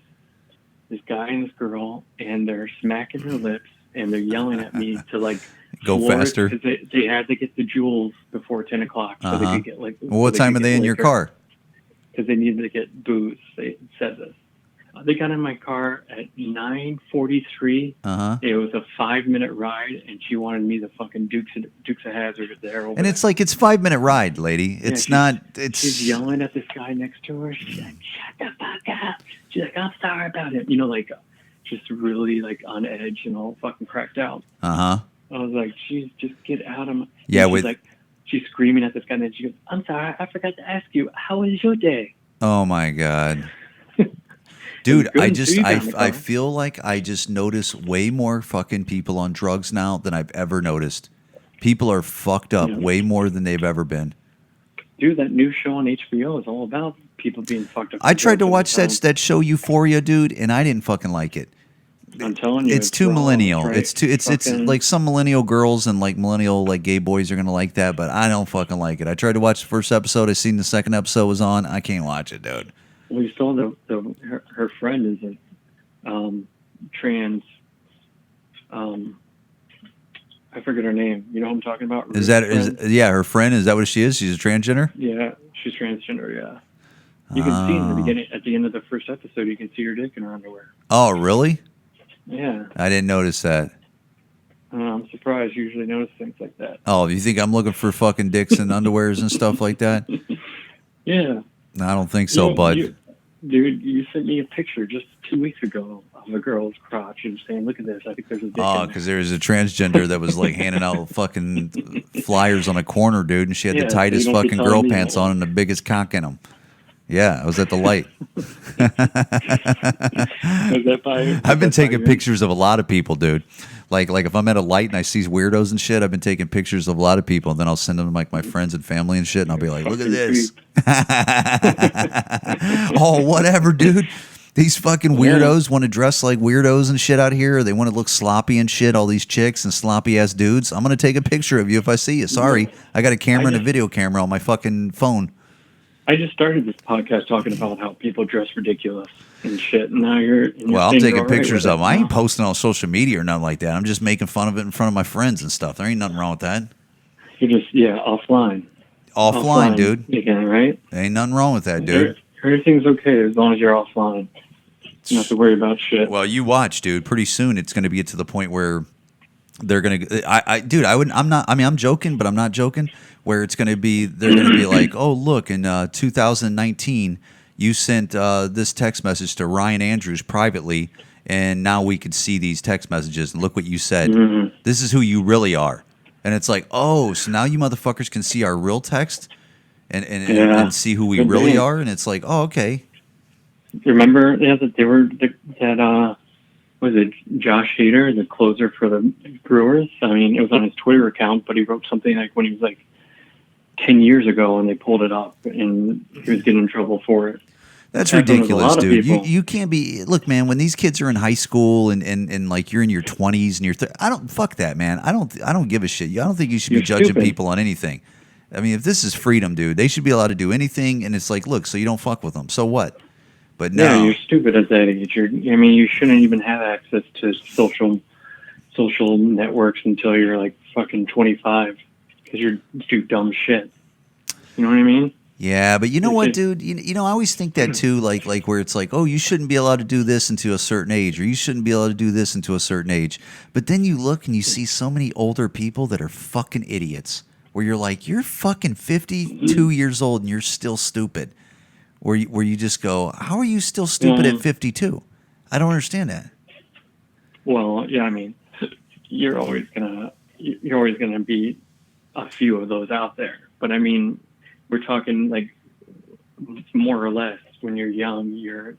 guy and this girl, and they're smacking their lips, and they're yelling at me to go faster, because they had to get the jewels before 10 o'clock, so they could get Well, what time are they in your car? Because they needed to get booze. They said this. They got in my car at 9:43. It was a 5-minute ride, and she wanted me the fucking Dukes of Hazzard there. And it's 5-minute ride, lady. It's not. It's. She's yelling at this guy next to her. She's like, "Shut the fuck up!" She's like, "I'm sorry about it." Just really on edge and all fucking cracked out. I was like, "Jeez, just get out of my." Yeah, she's screaming at this guy, and then she goes, "I'm sorry, I forgot to ask you, how was your day?" Oh my god. Dude, I feel like I just notice way more fucking people on drugs now than I've ever noticed. People are fucked up way more than they've ever been. Dude, that new show on HBO is all about people being fucked up. I tried to watch that show Euphoria, dude, and I didn't fucking like it. I'm telling you, it's too millennial. Right. It's like some millennial girls and millennial gay boys are gonna like that, but I don't fucking like it. I tried to watch the first episode. I seen the second episode was on. I can't watch it, dude. Well, you saw her friend is a trans. I forget her name. You know what I'm talking about? Her friend? Is that what she is? She's a transgender? Yeah, she's transgender. Yeah, you can see in the beginning, at the end of the first episode, you can see her dick in her underwear. Oh, really? Yeah. I didn't notice that. I'm surprised. You usually notice things like that. Oh, you think I'm looking for fucking dicks and underwears and stuff like that? Yeah. I don't think so, bud. Dude, you sent me a picture just 2 weeks ago of a girl's crotch and saying, "Look at this. I think there's a dick." Oh, because there was a transgender that was handing out fucking flyers on a corner, dude, and she had the tightest fucking girl pants on and the biggest cock in them. Yeah, I was at the light. I've been taking pictures of a lot of people, dude. Like if I'm at a light and I see weirdos and shit, I've been taking pictures of a lot of people, and then I'll send them to my friends and family and shit, and I'll be like, "Look at this." Oh, whatever, dude. These fucking weirdos want to dress like weirdos and shit out here. Or they want to look sloppy and shit. All these chicks and sloppy ass dudes. I'm gonna take a picture of you if I see you. Sorry, I got a camera and a video camera on my fucking phone. I just started this podcast talking about how people dress ridiculous and shit. And now you're well, I'm taking pictures of them. I ain't posting on social media or nothing like that. I'm just making fun of it in front of my friends and stuff. There ain't nothing wrong with that. You just offline. Offline, dude. Again, right? There ain't nothing wrong with that, dude. Everything's okay as long as you're offline. You don't have to worry about shit. Well, you watch, dude. Pretty soon it's going to get to the point where they're going to. I'm joking, but I'm not joking. Where it's going to be, they're going to be like, "Oh, look, in 2019, you sent this text message to Ryan Andrews privately, and now we could see these text messages. And look what you said. Mm-hmm. This is who you really are." And it's like, oh, so now you motherfuckers can see our real text and see who we really are. And it's like, oh, okay. Remember, yeah, that they were was it Josh Hader, the closer for the Brewers? I mean, it was on his Twitter account, but he wrote something like when he was like 10 years ago, and they pulled it up, and he was getting in trouble for it. That's Happened with a ridiculous, lot of dude. people. You can't be. Look, man, when these kids are in high school and like you're in your 20s and I don't fuck that, man. I don't give a shit. I don't think you should be You're judging stupid. people on anything. I mean, if this is freedom, dude, they should be allowed to do anything. And it's like, look, so you don't fuck with them. So what? But no, Yeah, you're stupid at that age. You shouldn't even have access to social networks until you're like fucking 25 because you do dumb shit. You know what I mean? yeah, but you know what, dude? You know, I always think that too. Like where it's like, oh, you shouldn't be allowed to do this until a certain age, or you shouldn't be allowed to do this until a certain age. But then you look and you see so many older people that are fucking idiots. Where you're like, you're fucking 52 years old and you're still stupid. Where you just go, how are you still stupid at 52? I don't understand that. Well, yeah, I mean, you're always gonna be a few of those out there. But I mean, we're talking like more or less when you're young,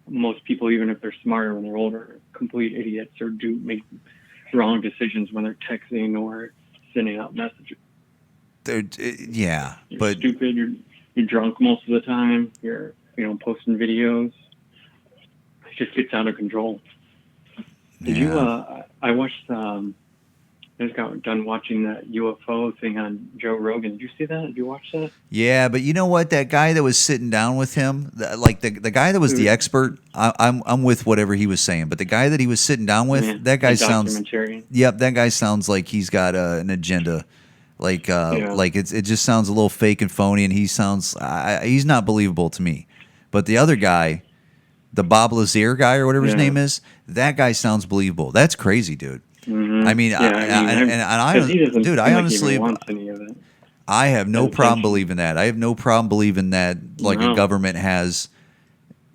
most people, even if they're smarter when they're older, are complete idiots or do make wrong decisions when they're texting or sending out messages. Yeah, You're but stupid. You're drunk most of the time. You're posting videos. It just gets out of control. Did you? I watched. I just got done watching that UFO thing on Joe Rogan. Did you see that? Did you watch that? yeah, but you know what? That guy that was sitting down with him, the guy that was the expert, I'm with whatever he was saying. But the guy that he was sitting down with, Yeah, that guy the sounds. documentarian. Yep, that guy sounds like he's got an agenda. Like it just sounds a little fake and phony, and he's not believable to me. But the other guy, the Bob Lazar guy or whatever his name is, that guy sounds believable. That's crazy, dude. Mm-hmm. I mean, dude, I honestly, I have no problem believing that. I have no problem believing that, like a government has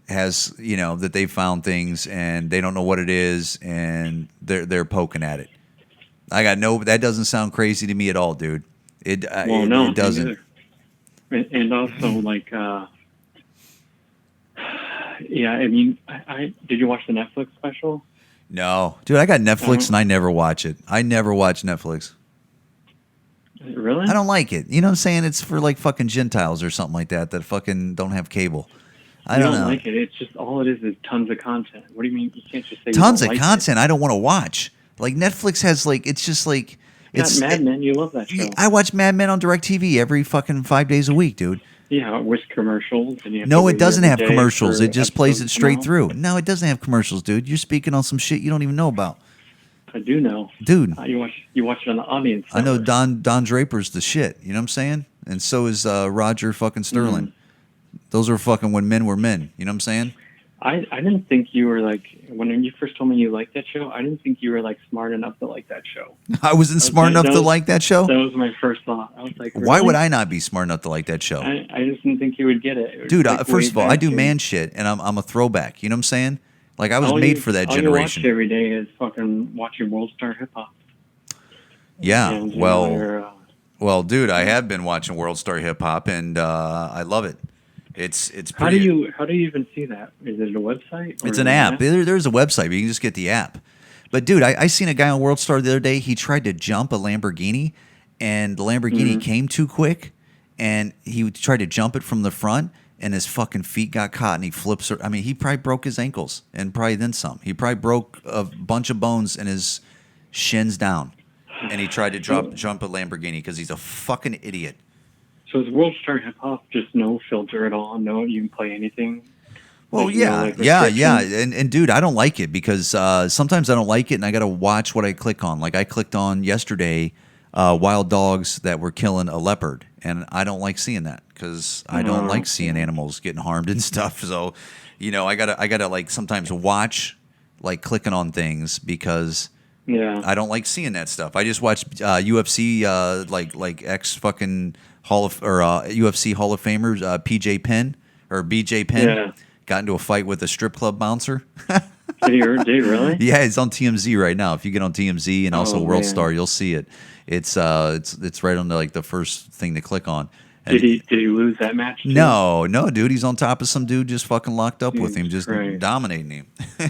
that they found things and they don't know what it is and they're poking at it. That doesn't sound crazy to me at all, dude. It doesn't. And also, like, yeah, I mean, did you watch the Netflix special? No, dude, I got Netflix and I never watch it. I never watch Netflix. Really? I don't like it. You know what I'm saying? It's for like fucking Gentiles or something like that fucking don't have cable. I don't know. Like it. It's just all it is tons of content. What do you mean? You can't just say tons you of don't content I don't want to watch. Like Netflix has like it's just like it's Mad Men. You love that show. I watch Mad Men on DirecTV every fucking 5 days a week, dude. Yeah, with commercials. And you have no, to it doesn't every have day commercials. for It just plays it episodes. straight No, through. No, it doesn't have commercials, dude. You're speaking on some shit you don't even know about. I do know, dude. You watch it on the audience. I know network. Don Draper's the shit. You know what I'm saying? And so is Roger fucking Sterling. Mm-hmm. Those are fucking when men were men. You know what I'm saying? I didn't think you were like when you first told me you liked that show. I didn't think you were like smart enough to like that show. I wasn't smart enough to like that show. That was my first thought. I was like, really? Why would I not be smart enough to like that show? I just didn't think you would get it. Dude, like first of all, way I do back man shit, and I'm a throwback. You know what I'm saying? Like I was all made you- for that all generation. you watch every day is fucking watching World Star Hip Hop. Yeah, And, well, dude, I have been watching World Star Hip Hop, and I love it. It's how pretty. do you even see that? Is it a website? Or It's an app. There's a website, but you can just get the app. But dude, I seen a guy on World Star the other day. He tried to jump a Lamborghini, and the Lamborghini came too quick, and he tried to jump it from the front, and his fucking feet got caught, and he flips. I mean, he probably broke his ankles, and probably then some. He probably broke a bunch of bones in his shins down, and he tried to jump a Lamborghini because he's a fucking idiot. So is World Star Hip Hop just no filter at all? No, you can play anything. Well, Like, yeah, like yeah. restrictions? And dude, I don't like it because sometimes I don't like it and I got to watch what I click on. Like I clicked on yesterday wild dogs that were killing a leopard, and I don't like seeing that because I don't like seeing animals getting harmed and stuff. So, I gotta like sometimes watch like clicking on things because I don't like seeing that stuff. I just watched UFC like ex fucking UFC Hall of Famers BJ Penn got into a fight with a strip club bouncer. Did he really? Yeah, it's on TMZ right now. If you get on TMZ and also World man. Star, you'll see it. It's right on the first thing to click on. Did he lose that match? Too? No, dude. He's on top of some dude just fucking locked up with him, just Christ. dominating him.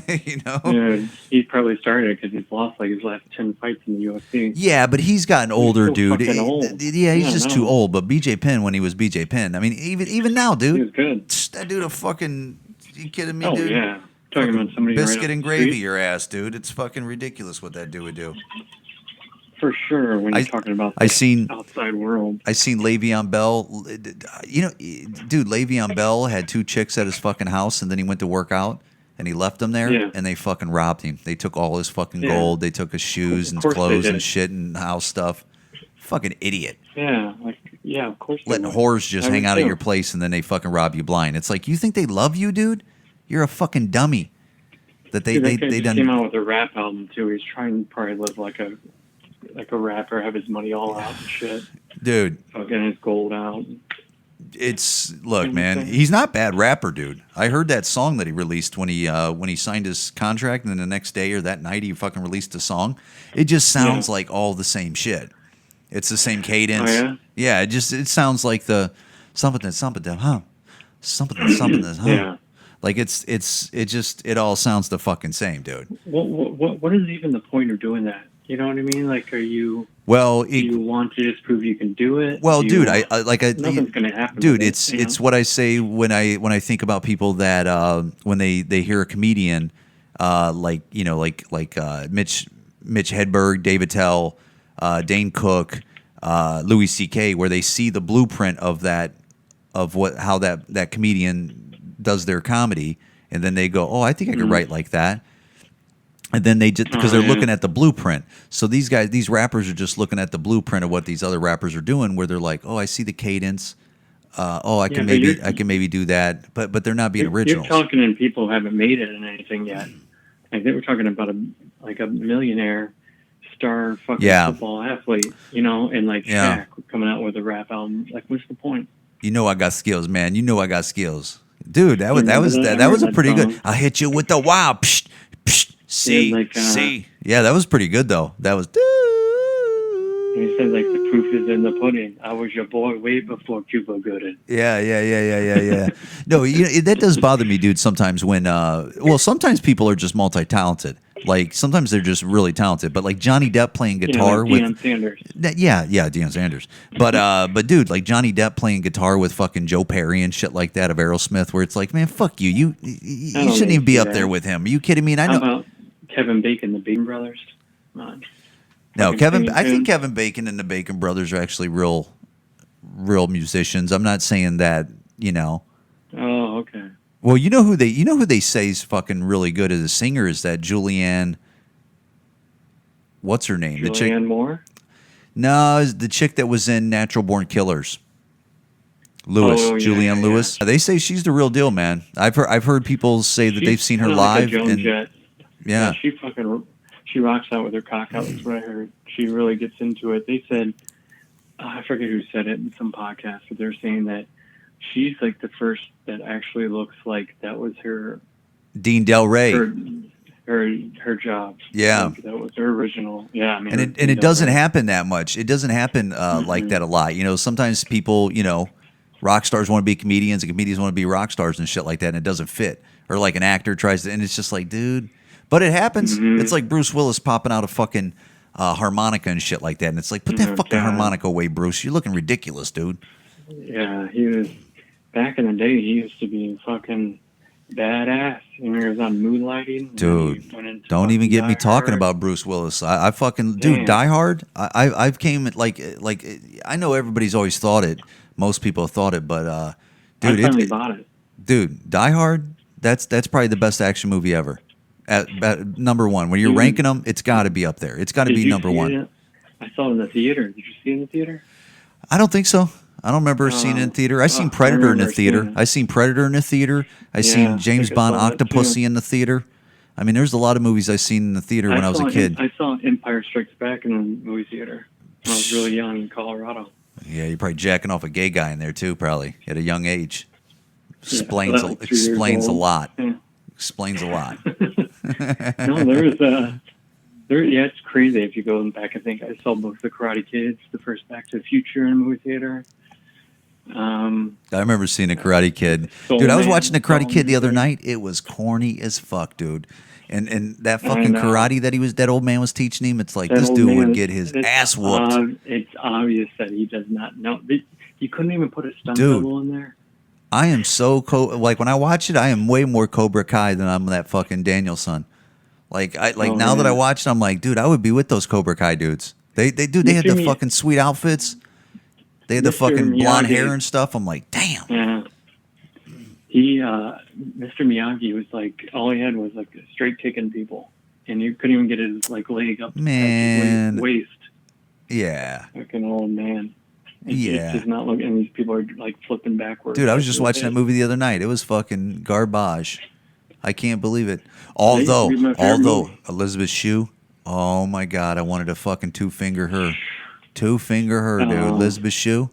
You know? Yeah, he probably started it because he's lost like his last 10 fights in the UFC. Yeah, but he's gotten older, so dude. fucking old. Yeah, he's just too no. old. But BJ Penn, when he was BJ Penn, I mean, even now, dude. He was good. That dude a fucking. You kidding me, Oh, dude? yeah. Talking about somebody Biscuit right and up the gravy, street. your ass, dude. It's fucking ridiculous what that dude would do. For sure, when you're talking about the outside world. I seen Le'Veon Bell. You know, dude, Le'Veon Bell had 2 chicks at his fucking house, and then he went to work out, and he left them there, and they fucking robbed him. They took all his fucking gold. They took his shoes and his clothes and shit and house stuff. Fucking idiot. Yeah, of course. Letting whores just hang out at your place, and then they fucking rob you blind. It's like, you think they love you, dude? You're a fucking dummy. That they done came out with a rap album too. He's trying to probably live like a rapper, have his money all out and shit. Dude. Fucking his gold out. Look, man, he's not a bad rapper, dude. I heard that song that he released when he signed his contract, and then the next day or that night he fucking released a song. It just sounds like all the same shit. It's the same cadence. Oh, yeah? Yeah, it sounds like the something, huh? Something, huh? Yeah. Like it all sounds the fucking same, dude. What is even the point of doing that? You know what I mean? Like, do you want to just prove you can do it? Well, dude, nothing's gonna happen. Dude, it's what I say when I think about people that when they hear a comedian, like Mitch Hedberg, Dave Attell, Dane Cook, Louis C.K., where they see the blueprint of how that comedian does their comedy, and then they go, oh, I think I could write like that. And then they just, because they're looking at the blueprint. So these rappers are just looking at the blueprint of what these other rappers are doing, where they're like, oh, I see the cadence. I can maybe do that, but they're not being original. You're talking, and people haven't made it in anything yet. Like, they were talking about a millionaire star fucking football athlete, and like Shaq coming out with a rap album. Like, what's the point? You know I got skills, man. You know I got skills, dude. That was a pretty good. I'll hit you with the wow. Psh, psh. See. Yeah, that was pretty good though. That was. He said like the proof is in the pudding. I was your boy way before Cuba Gooding. Yeah. No, that does bother me, dude. Sometimes when, sometimes people are just multi-talented. Like sometimes they're just really talented. But like Johnny Depp playing guitar like Deion Sanders. Deion Sanders. But dude, like Johnny Depp playing guitar with fucking Joe Perry and shit like that of Aerosmith, where it's like, man, fuck you. You shouldn't even be up there with him. Are you kidding me? And I know. How about Kevin Bacon, the Bacon Brothers? Come on. No, I think Kevin Bacon and the Bacon Brothers are actually real musicians. I'm not saying that, Oh, okay. Well, you know who they say is fucking really good as a singer is that Julianne. What's her name? Julianne Moore? No, it's the chick that was in Natural Born Killers. Julianne Lewis. They say she's the real deal, man. I've heard people say that they've seen her live. Yeah, she rocks out with her cock out. That's what I heard. She really gets into it. They said, I forget who said it in some podcast, but they're saying that she's like the first that actually looks like that was her. Dean Del Rey. Her job. Yeah, like that was her original. Yeah, I mean, and it doesn't happen that much. It doesn't happen like that a lot. Sometimes people, rock stars want to be comedians, and comedians want to be rock stars and shit like that, and it doesn't fit. Or like an actor tries to, and it's just like, dude. But it happens. Mm-hmm. It's like Bruce Willis popping out a fucking harmonica and shit like that, and it's like, put that fucking harmonica away, Bruce. You're looking ridiculous, dude. Yeah, he was back in the day. He used to be fucking badass. He was on Moonlighting. Dude, don't even get me talking about Bruce Willis. I fucking dude, Die Hard. I've came like I know everybody's always thought it. Most people have thought it, but dude, I finally bought it. Dude, Die Hard. That's probably the best action movie ever. At number one, when you're ranking them, it's got to be up there. It's got to be number one. I saw it in the theater. Did you see it in the theater? I don't think so. I don't remember seeing it in theater. I seen Predator in the theater. I seen Predator in the theater. I seen James Bond Octopussy in the theater. I mean, there's a lot of movies I seen in the theater when I was a kid. I saw Empire Strikes Back in the movie theater when I was really young in Colorado. Yeah, you're probably jacking off a gay guy in there too, probably at a young age. Explains a lot. Explains a lot. No, it's crazy if you go back and think. I saw both the Karate Kids, the first Back to the Future in a movie theater. I remember seeing a Karate Kid. Soul Dude, I was Man, watching the Karate Soul Kid the other Man. night. It was corny as fuck, dude. And that I fucking know. karate that old man was teaching him, it's like That this old dude would man, get his it's ass whooped. It's obvious that he does not know. You couldn't even put a stunt Dude. double in there. I am so like when I watch it, I am way more Cobra Kai than I'm that fucking Danielson. Like now that I yeah. watch it, I'm like, dude, I would be with those Cobra Kai dudes. They had Mr. the Mi- fucking sweet outfits. They had the Mr. fucking blonde Miyagi. hair and stuff. I'm like, damn. Yeah. He, Mr. Miyagi was like, all he had was like straight kicking people, and you couldn't even get his like leg up Man. his waist. Yeah. Fucking old man. And Yeah. He's just not looking. And these people are like flipping backwards. Dude, I was just watching that movie the other night. It was fucking garbage. I can't believe it. Although movie. Elizabeth Shue, oh my God, I wanted to fucking two-finger her. Two-finger her, dude. Elizabeth Shue.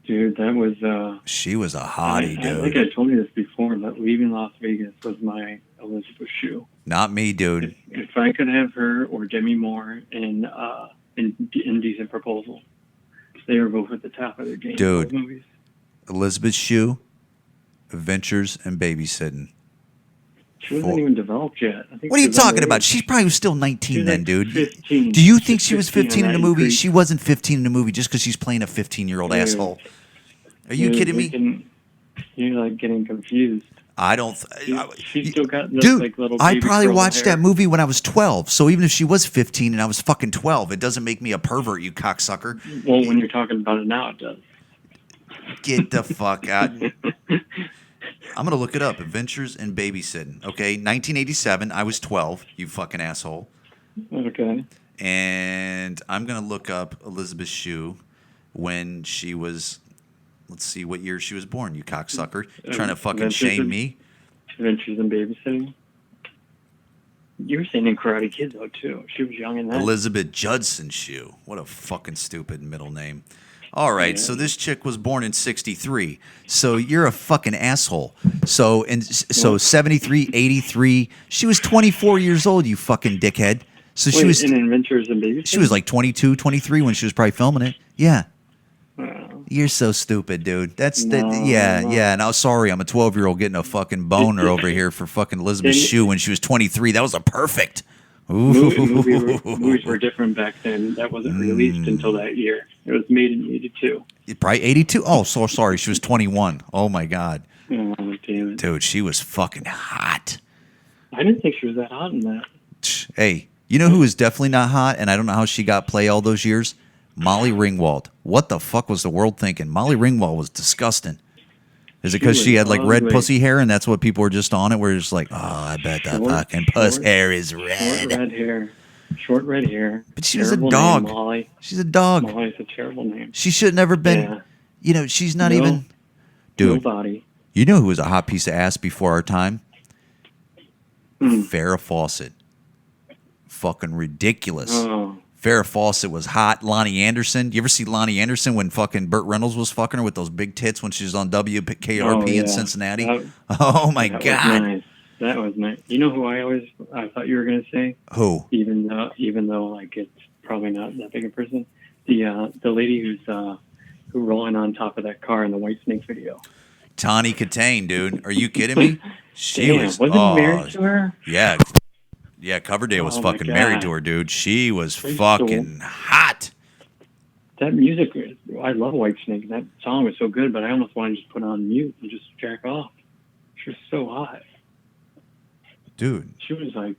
Dude, that was. She was a hottie, I dude. think I told you this before, but Leaving Las Vegas was my Elizabeth Shue. Not me, dude. If I could have her or Demi Moore in Indecent Proposal, they were both at the top of their game. Dude. Those movies. Elizabeth Shue, Adventures and Babysitting. She wasn't even developed yet. I think What are she you was talking underage. about? She probably was still 19 She was then, like dude. 15. Do you think She's she was 15 15 in the on movie? Creek. She wasn't 15 in the movie just because she's playing a 15-year-old Dude. asshole. Are you kidding me? You're like getting confused. I don't. She still got those, Dude, like, little I baby probably curly watched hair. that movie when I was 12. So even if she was 15 and I was fucking 12, it doesn't make me a pervert, you cocksucker. Well, when you're talking about it now, it does. Get the fuck out. I'm going to look it up. Adventures in Babysitting. Okay, 1987. I was 12, you fucking asshole. Okay. And I'm going to look up Elizabeth Shue when she was, let's see what year she was born, you cocksucker. You're trying to fucking shame me? Adventures in Babysitting. You were saying in Karate Kid, though, too. She was young in that. Elizabeth Judson Shue. What a fucking stupid middle name. All right, Yeah. so this chick was born in 63. So you're a fucking asshole. So 73, 83, she was 24 years old, you fucking dickhead. So Wait, in Adventures in Babysitting? she was like 22, 23 when she was probably filming it. Yeah. Wow. You're so stupid, dude. No. Yeah. Now, sorry, I'm a 12-year-old getting a fucking boner over here for fucking Elizabeth Didn't- Shue when she was 23. That was a perfect. Movies were different back then. That wasn't released until that year. It was made in 82. Probably 82. Oh, so sorry. She was 21. Oh, my God. Oh, damn it. Dude, she was fucking hot. I didn't think she was that hot in that. Hey, you know who was definitely not hot, and I don't know how she got play all those years? Molly Ringwald. What the fuck was the world thinking? Molly Ringwald was disgusting. Is it because she had like red ugly. pussy hair, and that's what people were just on it? Where it's just like, oh, I bet that fucking puss hair is red. Short red hair. But she was a Terrible dog. Name, Molly. She's a dog. Molly's a terrible name. She should never been. Yeah. You know, she's not No. even. Dude, Nobody. you know who was a hot piece of ass before our time? Farrah Fawcett. Fucking ridiculous. Oh. Farrah Fawcett was hot. Lonnie Anderson. You ever see Lonnie Anderson when fucking Burt Reynolds was fucking her with those big tits when she was on WKRP in yeah. Cincinnati? That- Oh my That God. was nice. That was nice. You know who I thought you were gonna say? Who? Even though like it's probably not that big a person. The lady who's rolling on top of that car in the White Snake video. Tawny Katane, dude. Are you kidding me? She Damn, was. wasn't he married to her? Yeah. Yeah, Coverdale was Oh, my fucking God. married to her, dude. She was Pretty fucking hot. That music, I love White Snake. That song was so good, but I almost wanted to just put on mute and just jack off. She was so hot. Dude. She was like,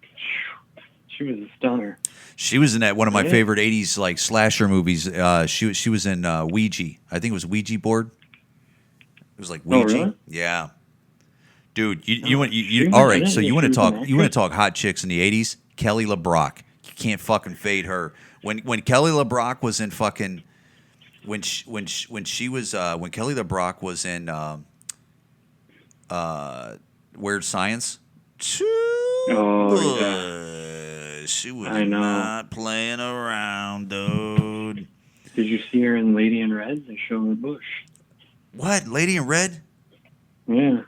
she was a stunner. She was in that one of my Yeah. favorite 80s like slasher movies. She was in Ouija. I think it was Ouija board. It was like Ouija. really? Yeah. Dude, you want she you was all in right, it? so Yeah, you want she to was an talk you want actress? to talk hot chicks in the 80s? Kelly LeBrock. You can't fucking fade her. When Kelly LeBrock was in fucking when Kelly LeBrock was in Weird Science. Oh, She was I know. not playing around, dude. Did you see her in Lady in Red? They show her bush. What? Lady in Red? Yeah.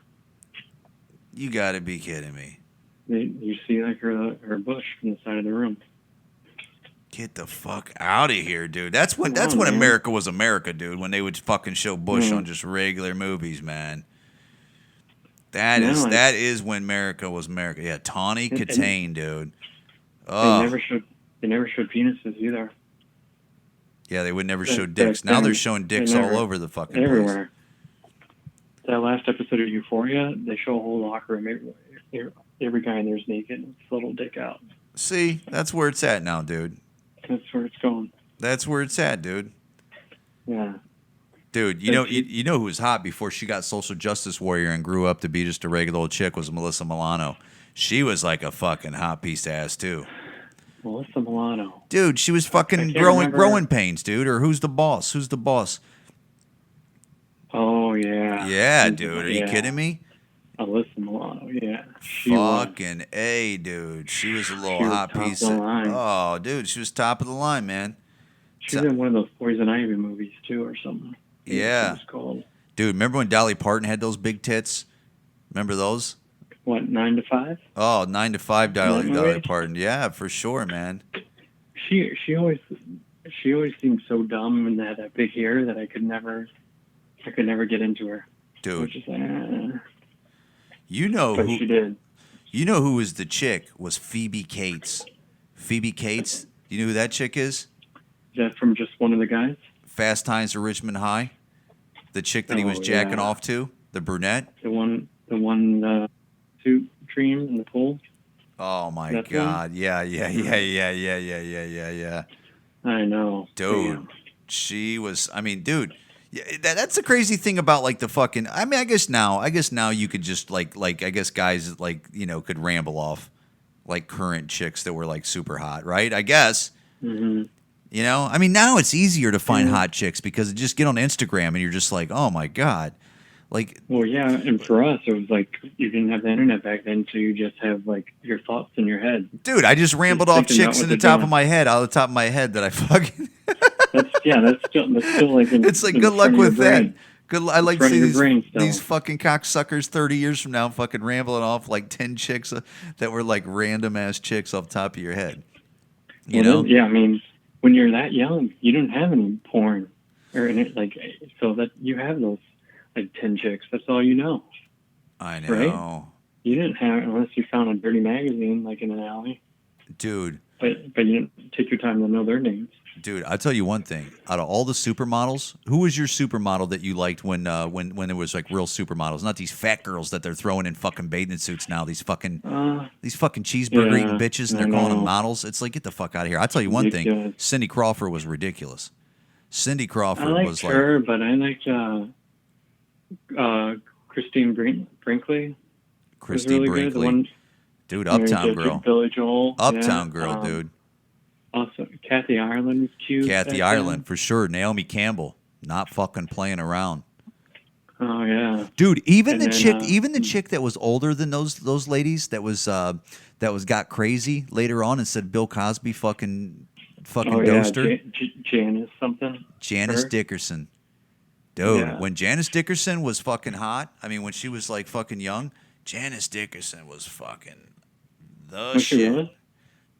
You gotta be kidding me. You see like her bush from the side of the room. Get the fuck out of here, dude. That's when man. America was America, dude. When they would fucking show Bush on just regular movies, man. That is when America was America. Yeah, Tawny Katane, dude. Oh. They never showed penises either. Yeah, they would never show dicks. Now they're showing dicks all over the fucking everywhere. Place. That last episode of Euphoria, they show a whole locker room. Every guy in there's naked with a little dick out. See, that's where it's at now, dude. That's where it's going. That's where it's at, dude. Yeah. Dude, you know who was hot before she got social justice warrior and grew up to be just a regular old chick was Melissa Milano. She was like a fucking hot piece of ass too. Melissa Milano. Dude, she was fucking growing pains, dude. Or who's the boss? Who's the boss? Oh yeah. Yeah, dude. Are you kidding me? Alyssa Milano, yeah. Fucking A, dude. She was a little hot piece of... Oh, dude, she was top of the line, man. She was in one of those Poison Ivy movies, too, or something. Yeah. Called. Dude, remember when Dolly Parton had those big tits? Remember those? What, 9 to 5? Oh, 9 to 5 Dolly Parton. Yeah, for sure, man. She always seemed so dumb and had that big hair that I could never get into her. Dude. I was just like, You know but who she did. You know who was the chick? Was Phoebe Cates. Phoebe Cates. You know who that chick is? Is that from just one of the guys? Fast Times at Richmond High. The chick that he was jacking off to, the brunette. The one suit dream in the pool. Oh my God! Yeah. I know, dude. Damn. She was. I mean, dude. That's the crazy thing about like the fucking. I mean, I guess now you could just like I guess guys like could ramble off like current chicks that were like super hot, right? I guess. Mm-hmm. I mean, now it's easier to find hot chicks because you just get on Instagram and you're just like, oh my God, like. Well, yeah, and for us, it was like you didn't have the internet back then, so you just have like your thoughts in your head. Dude, I just rambled off chicks in the top of my head, out of the top of my head that I fucking. That's still like. It's like good luck with that. I like to see these fucking cocksuckers 30 years from now fucking rambling off like 10 chicks that were like random ass chicks off the top of your head. You know? Yeah, I mean, when you're that young, you don't have any porn, or like so that you have those like 10 chicks. That's all you know. I know. Right? You didn't have it unless you found a dirty magazine like in an alley. Dude. But you didn't take your time to know their names. Dude, I'll tell you one thing. Out of all the supermodels, who was your supermodel that you liked when there was like real supermodels? Not these fat girls that they're throwing in fucking bathing suits now. These fucking cheeseburger eating bitches, and they're calling them models. It's like, get the fuck out of here. I'll tell you one thing. Cindy Crawford was ridiculous. Cindy Crawford was like. I liked her, but I liked Christine Brinkley. Christine really Brinkley. Dude, Uptown Girl. Billy Joel. Uptown Girl, dude. Also, Kathy Ireland was cute. Kathy Ireland, for sure. Naomi Campbell, not fucking playing around. Oh yeah, dude. Even the chick that was older than those ladies that was got crazy later on and said Bill Cosby fucking dosed her. Janice something. Janice Dickerson. Dude, when Janice Dickerson was fucking hot, I mean, when she was like fucking young, Janice Dickerson was fucking the shit. Really?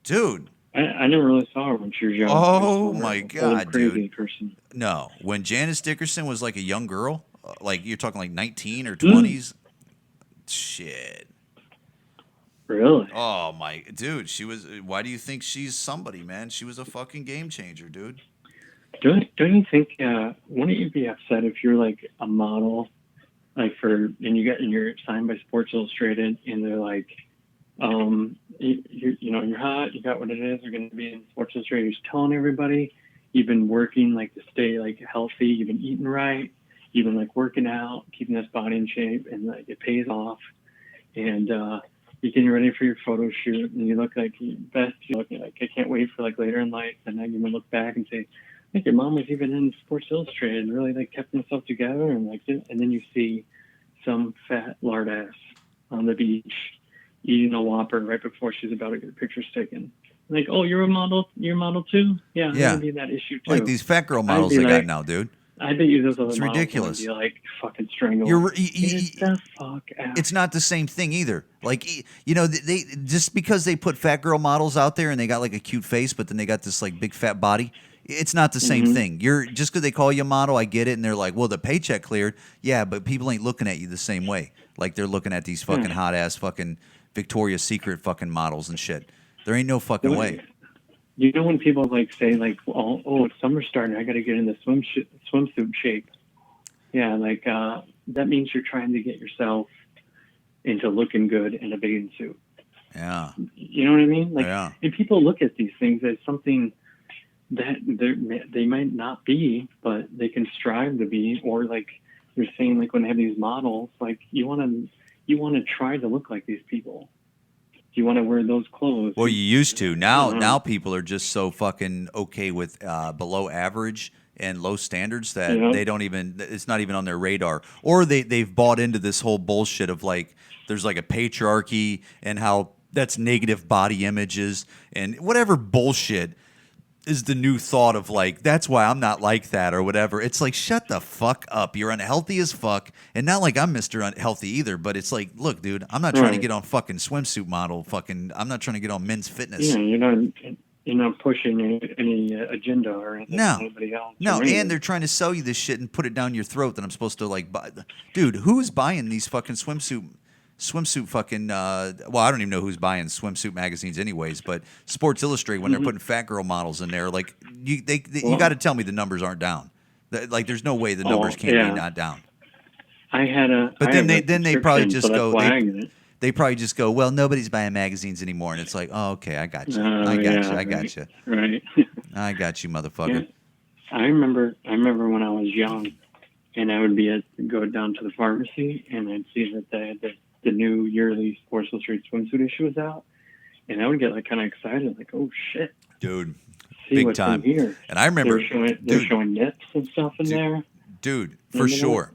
Dude. I never really saw her when she was young. Oh my God, crazy dude! Person. No, when Janice Dickerson was like a young girl, like you're talking like 19 or 20s, shit. Really? Oh my, dude, she was. Why do you think she's somebody, man? She was a fucking game changer, dude. Don't you think? Wouldn't you be upset if you're like a model, like and you're signed by Sports Illustrated, and they're like. You're hot. You got what it is. You're going to be in Sports Illustrated. You're just telling everybody you've been working like to stay like healthy. You've been eating right. You've been like working out, keeping this body in shape, and like it pays off. And you're getting ready for your photo shoot, and you look like your best. You look like I can't wait for like later in life, and then you're gonna look back and say, I think your mom was even in Sports Illustrated and really like kept herself together, and like, and then you see some fat lard ass on the beach. Eating a Whopper right before she's about to get pictures taken. Like, oh, you're a model too? Yeah, I'm gonna be in that issue too. Like these fat girl models they got now, dude. I bet you those other It's models ridiculous. would be like fucking strangled. Get the fuck out. It's not the same thing either. Like, you know, they just because they put fat girl models out there and they got like a cute face, but then they got this like big fat body. It's not the same thing. You're just because they call you a model, I get it, and they're like, well, the paycheck cleared. Yeah, but people ain't looking at you the same way. Like they're looking at these fucking hot ass fucking Victoria's Secret fucking models and shit. There ain't no fucking way. You know when people like say like, oh, it's summer starting, I got to get in the swimsuit shape. Yeah, like that means you're trying to get yourself into looking good in a bathing suit. Yeah. You know what I mean? Like, Yeah. and people look at these things as something that they might not be, but they can strive to be. Or like you're saying, like when they have these models, like you want to try to look like these people. You want to wear those clothes. Well, you used to. Now people are just so fucking okay with below average and low standards that they don't even. It's not even on their radar. Or they've bought into this whole bullshit of like there's like a patriarchy and how that's negative body images and whatever bullshit is the new thought of like that's why I'm not like that or whatever. It's like shut the fuck up. You're unhealthy as fuck, and not like I'm Mr. Unhealthy either. But it's like, look, dude, I'm not trying to get on fucking swimsuit model. Fucking, I'm not trying to get on Men's Fitness. Yeah, you're not pushing any agenda or anything. No, Anybody else. no, and they're trying to sell you this shit and put it down your throat that I'm supposed to like buy. Dude, who's buying these fucking swimsuit fucking well, I don't even know who's buying swimsuit magazines anyways, but Sports Illustrated when they're putting fat girl models in there, like you got to tell me the numbers aren't down. Like there's no way the numbers can't be not down. But then they probably just go they probably just go, well, nobody's buying magazines anymore, and it's like, oh, okay, I got you, I got you, right. I got you, motherfucker. Yeah. I remember when I was young, and I would go down to the pharmacy, and I'd see that they had the new yearly Sports Illustrated swimsuit issue was out, and I would get like kind of excited, like, oh shit, dude, see big what's time. in here. And I remember they're showing nips and stuff in there, dude, for sure.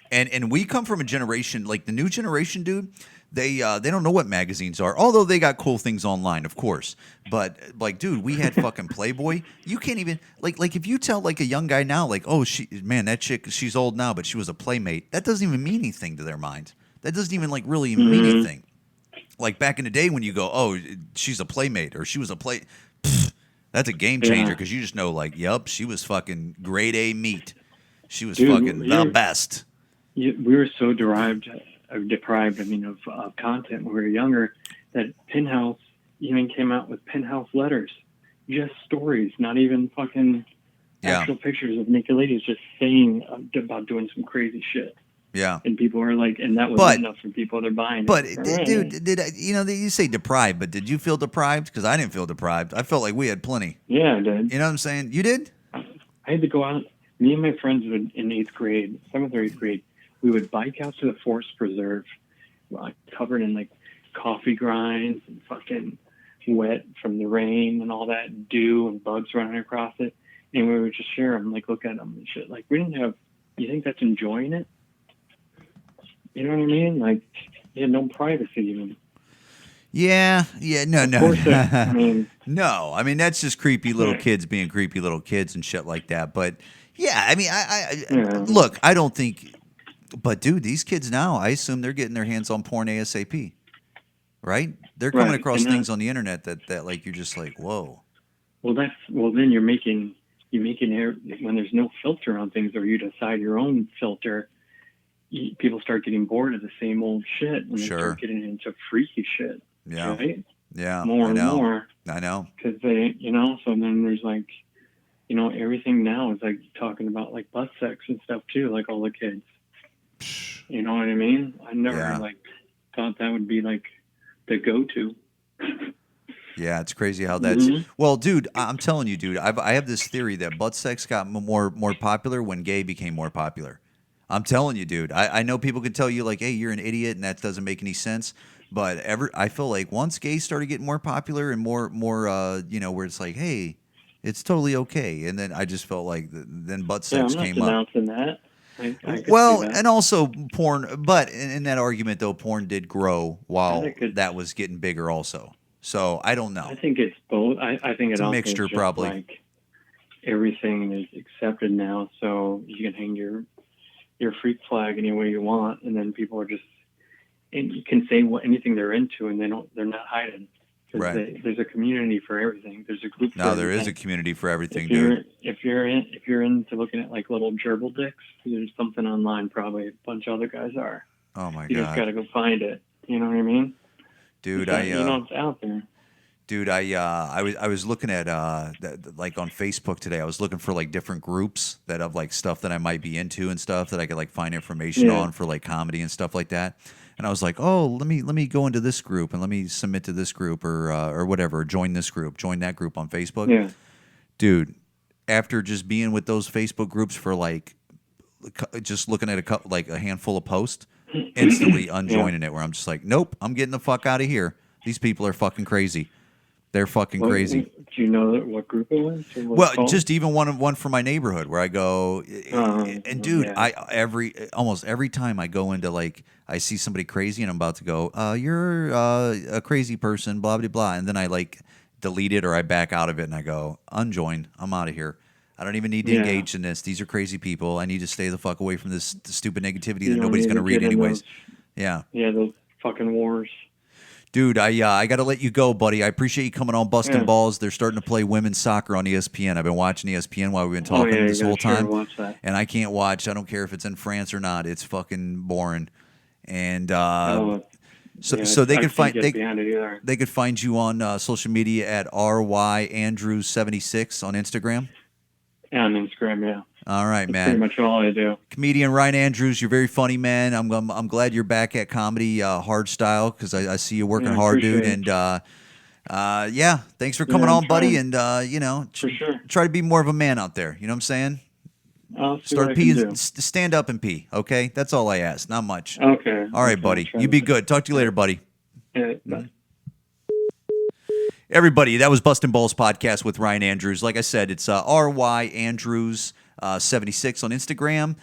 And we come from a generation like the new generation, dude. They don't know what magazines are, although they got cool things online, of course. But like, dude, we had fucking Playboy. You can't even like if you tell like a young guy now, like, oh, that chick, she's old now, but she was a Playmate. That doesn't even mean anything to their mind. That doesn't even like really even mean anything. Like back in the day when you go, oh, she's a Playmate or she was a play. Pfft, that's a game changer because you just know, like, yep, she was fucking grade A meat. She was fucking the best. We were so deprived, of content when we were younger that Penthouse even came out with Penthouse letters, just stories, not even fucking actual pictures of naked ladies, just saying about doing some crazy shit. Yeah, and people are like, and that was enough for people. They're buying. But dude, you say deprived, but did you feel deprived? Because I didn't feel deprived. I felt like we had plenty. Yeah, I did. You know what I'm saying? You did? I had to go out. Me and my friends would in 8th grade, 7th or 8th grade. We would bike out to the forest preserve, covered in like coffee grinds and fucking wet from the rain and all that dew and bugs running across it. And we would just share them, like look at them and shit. Like we didn't have. You think that's enjoying it? You know what I mean? Like you had no privacy even. Yeah, no. I mean, no, I mean that's just creepy little kids being creepy little kids and shit like that. But yeah, I mean, I look, I don't think. But dude, these kids now, I assume they're getting their hands on porn ASAP, right? They're coming across things on the internet that like you're just like, whoa. Well, then you're making when there's no filter on things, or you decide your own filter. People start getting bored of the same old shit, and they start getting into freaky shit. Yeah, right? Yeah, more and more. I know because they, so then there's like, everything now is like talking about like butt sex and stuff too, like all the kids. You know what I mean? I never like thought that would be like the go-to. Yeah, it's crazy how that's. Well, dude, I'm telling you, dude, I have this theory that butt sex got more popular when gay became more popular. I'm telling you, dude. I know people could tell you like, hey, you're an idiot, and that doesn't make any sense. But I feel like once gays started getting more popular and more, where it's like, hey, it's totally okay, and then I just felt like then butt sex came up. I'm not denouncing that. Well, and also porn, but in that argument though, porn did grow while that was getting bigger also. So I don't know. I think it's both. I think it's a mixture, probably. Like, everything is accepted now, so you can hang your freak flag any way you want, and then people are just, and you can say anything they're into, and they're not hiding. Right. There's a community for everything. There's a group. No, for there everything. is a community for everything, dude. If you're into looking at like little gerbil dicks, there's something online. Probably a bunch of other guys are. Oh my You just god, gotta go find it. You know what I mean? dude! It's out there. Dude, I was looking at like on Facebook today. I was looking for like different groups that have like stuff that I might be into and stuff that I could like find information on for like comedy and stuff like that. And I was like, oh, let me go into this group and let me submit to this group or whatever. Join this group, join that group on Facebook. Yeah, dude. After just being with those Facebook groups for like just looking at a handful of posts, instantly unjoining it. Where I'm just like, nope, I'm getting the fuck out of here. These people are fucking crazy. They're fucking crazy. Do you know what group it was? Well, just even one from my neighborhood where I go, and dude, almost every time I go into like I see somebody crazy and I'm about to go, you're a crazy person, blah blah blah, and then I like delete it or I back out of it and I go unjoin. I'm out of here. I don't even need to engage in this. These are crazy people. I need to stay the fuck away from this stupid negativity that nobody's going to read anyways. Yeah, those fucking wars. Dude, I got to let you go, buddy. I appreciate you coming on Bustin' Balls. They're starting to play women's soccer on ESPN. I've been watching ESPN while we've been talking this whole time. And I can't watch. I don't care if it's in France or not. It's fucking boring. And so they could find they could find you on social media at RYAndrews76 on Instagram. Yeah, on Instagram, yeah. All right, man. Pretty much all I do. Comedian Ryan Andrews, you're very funny, man. I'm glad you're back at comedy hard style because I see you working hard, dude. And thanks for coming on, buddy. And for sure. Try to be more of a man out there. You know what I'm saying? I'll see Start what I can do. stand up and pee. Okay, that's all I ask. Not much. Okay. All right, buddy. You be good. Talk to you later, buddy. Yeah, bye. Everybody, that was Bustin' Balls podcast with Ryan Andrews. Like I said, it's RYAndrews76 on Instagram.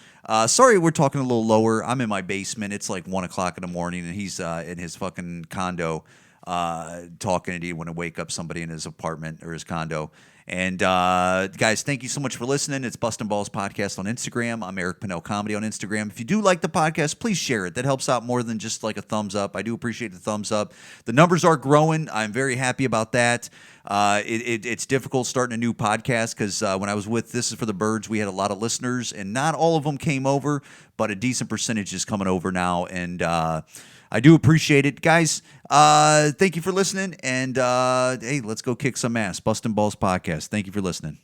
Sorry, we're talking a little lower. I'm in my basement. It's like 1 o'clock in the morning, and he's in his fucking condo talking, and he want to wake up somebody in his apartment or his condo. And guys, thank you so much for listening. It's Bustin' Balls Podcast on Instagram. I'm Eric Pinnell Comedy on Instagram. If you do like the podcast, please share it. That helps out more than just like a thumbs up. I do appreciate the thumbs up. The numbers are growing. I'm very happy about that. It's difficult starting a new podcast because when I was with This Is for the Birds, we had a lot of listeners, and not all of them came over, but a decent percentage is coming over now, and I do appreciate it. Guys, thank you for listening, and hey, let's go kick some ass. Bustin' Balls Podcast. Thank you for listening.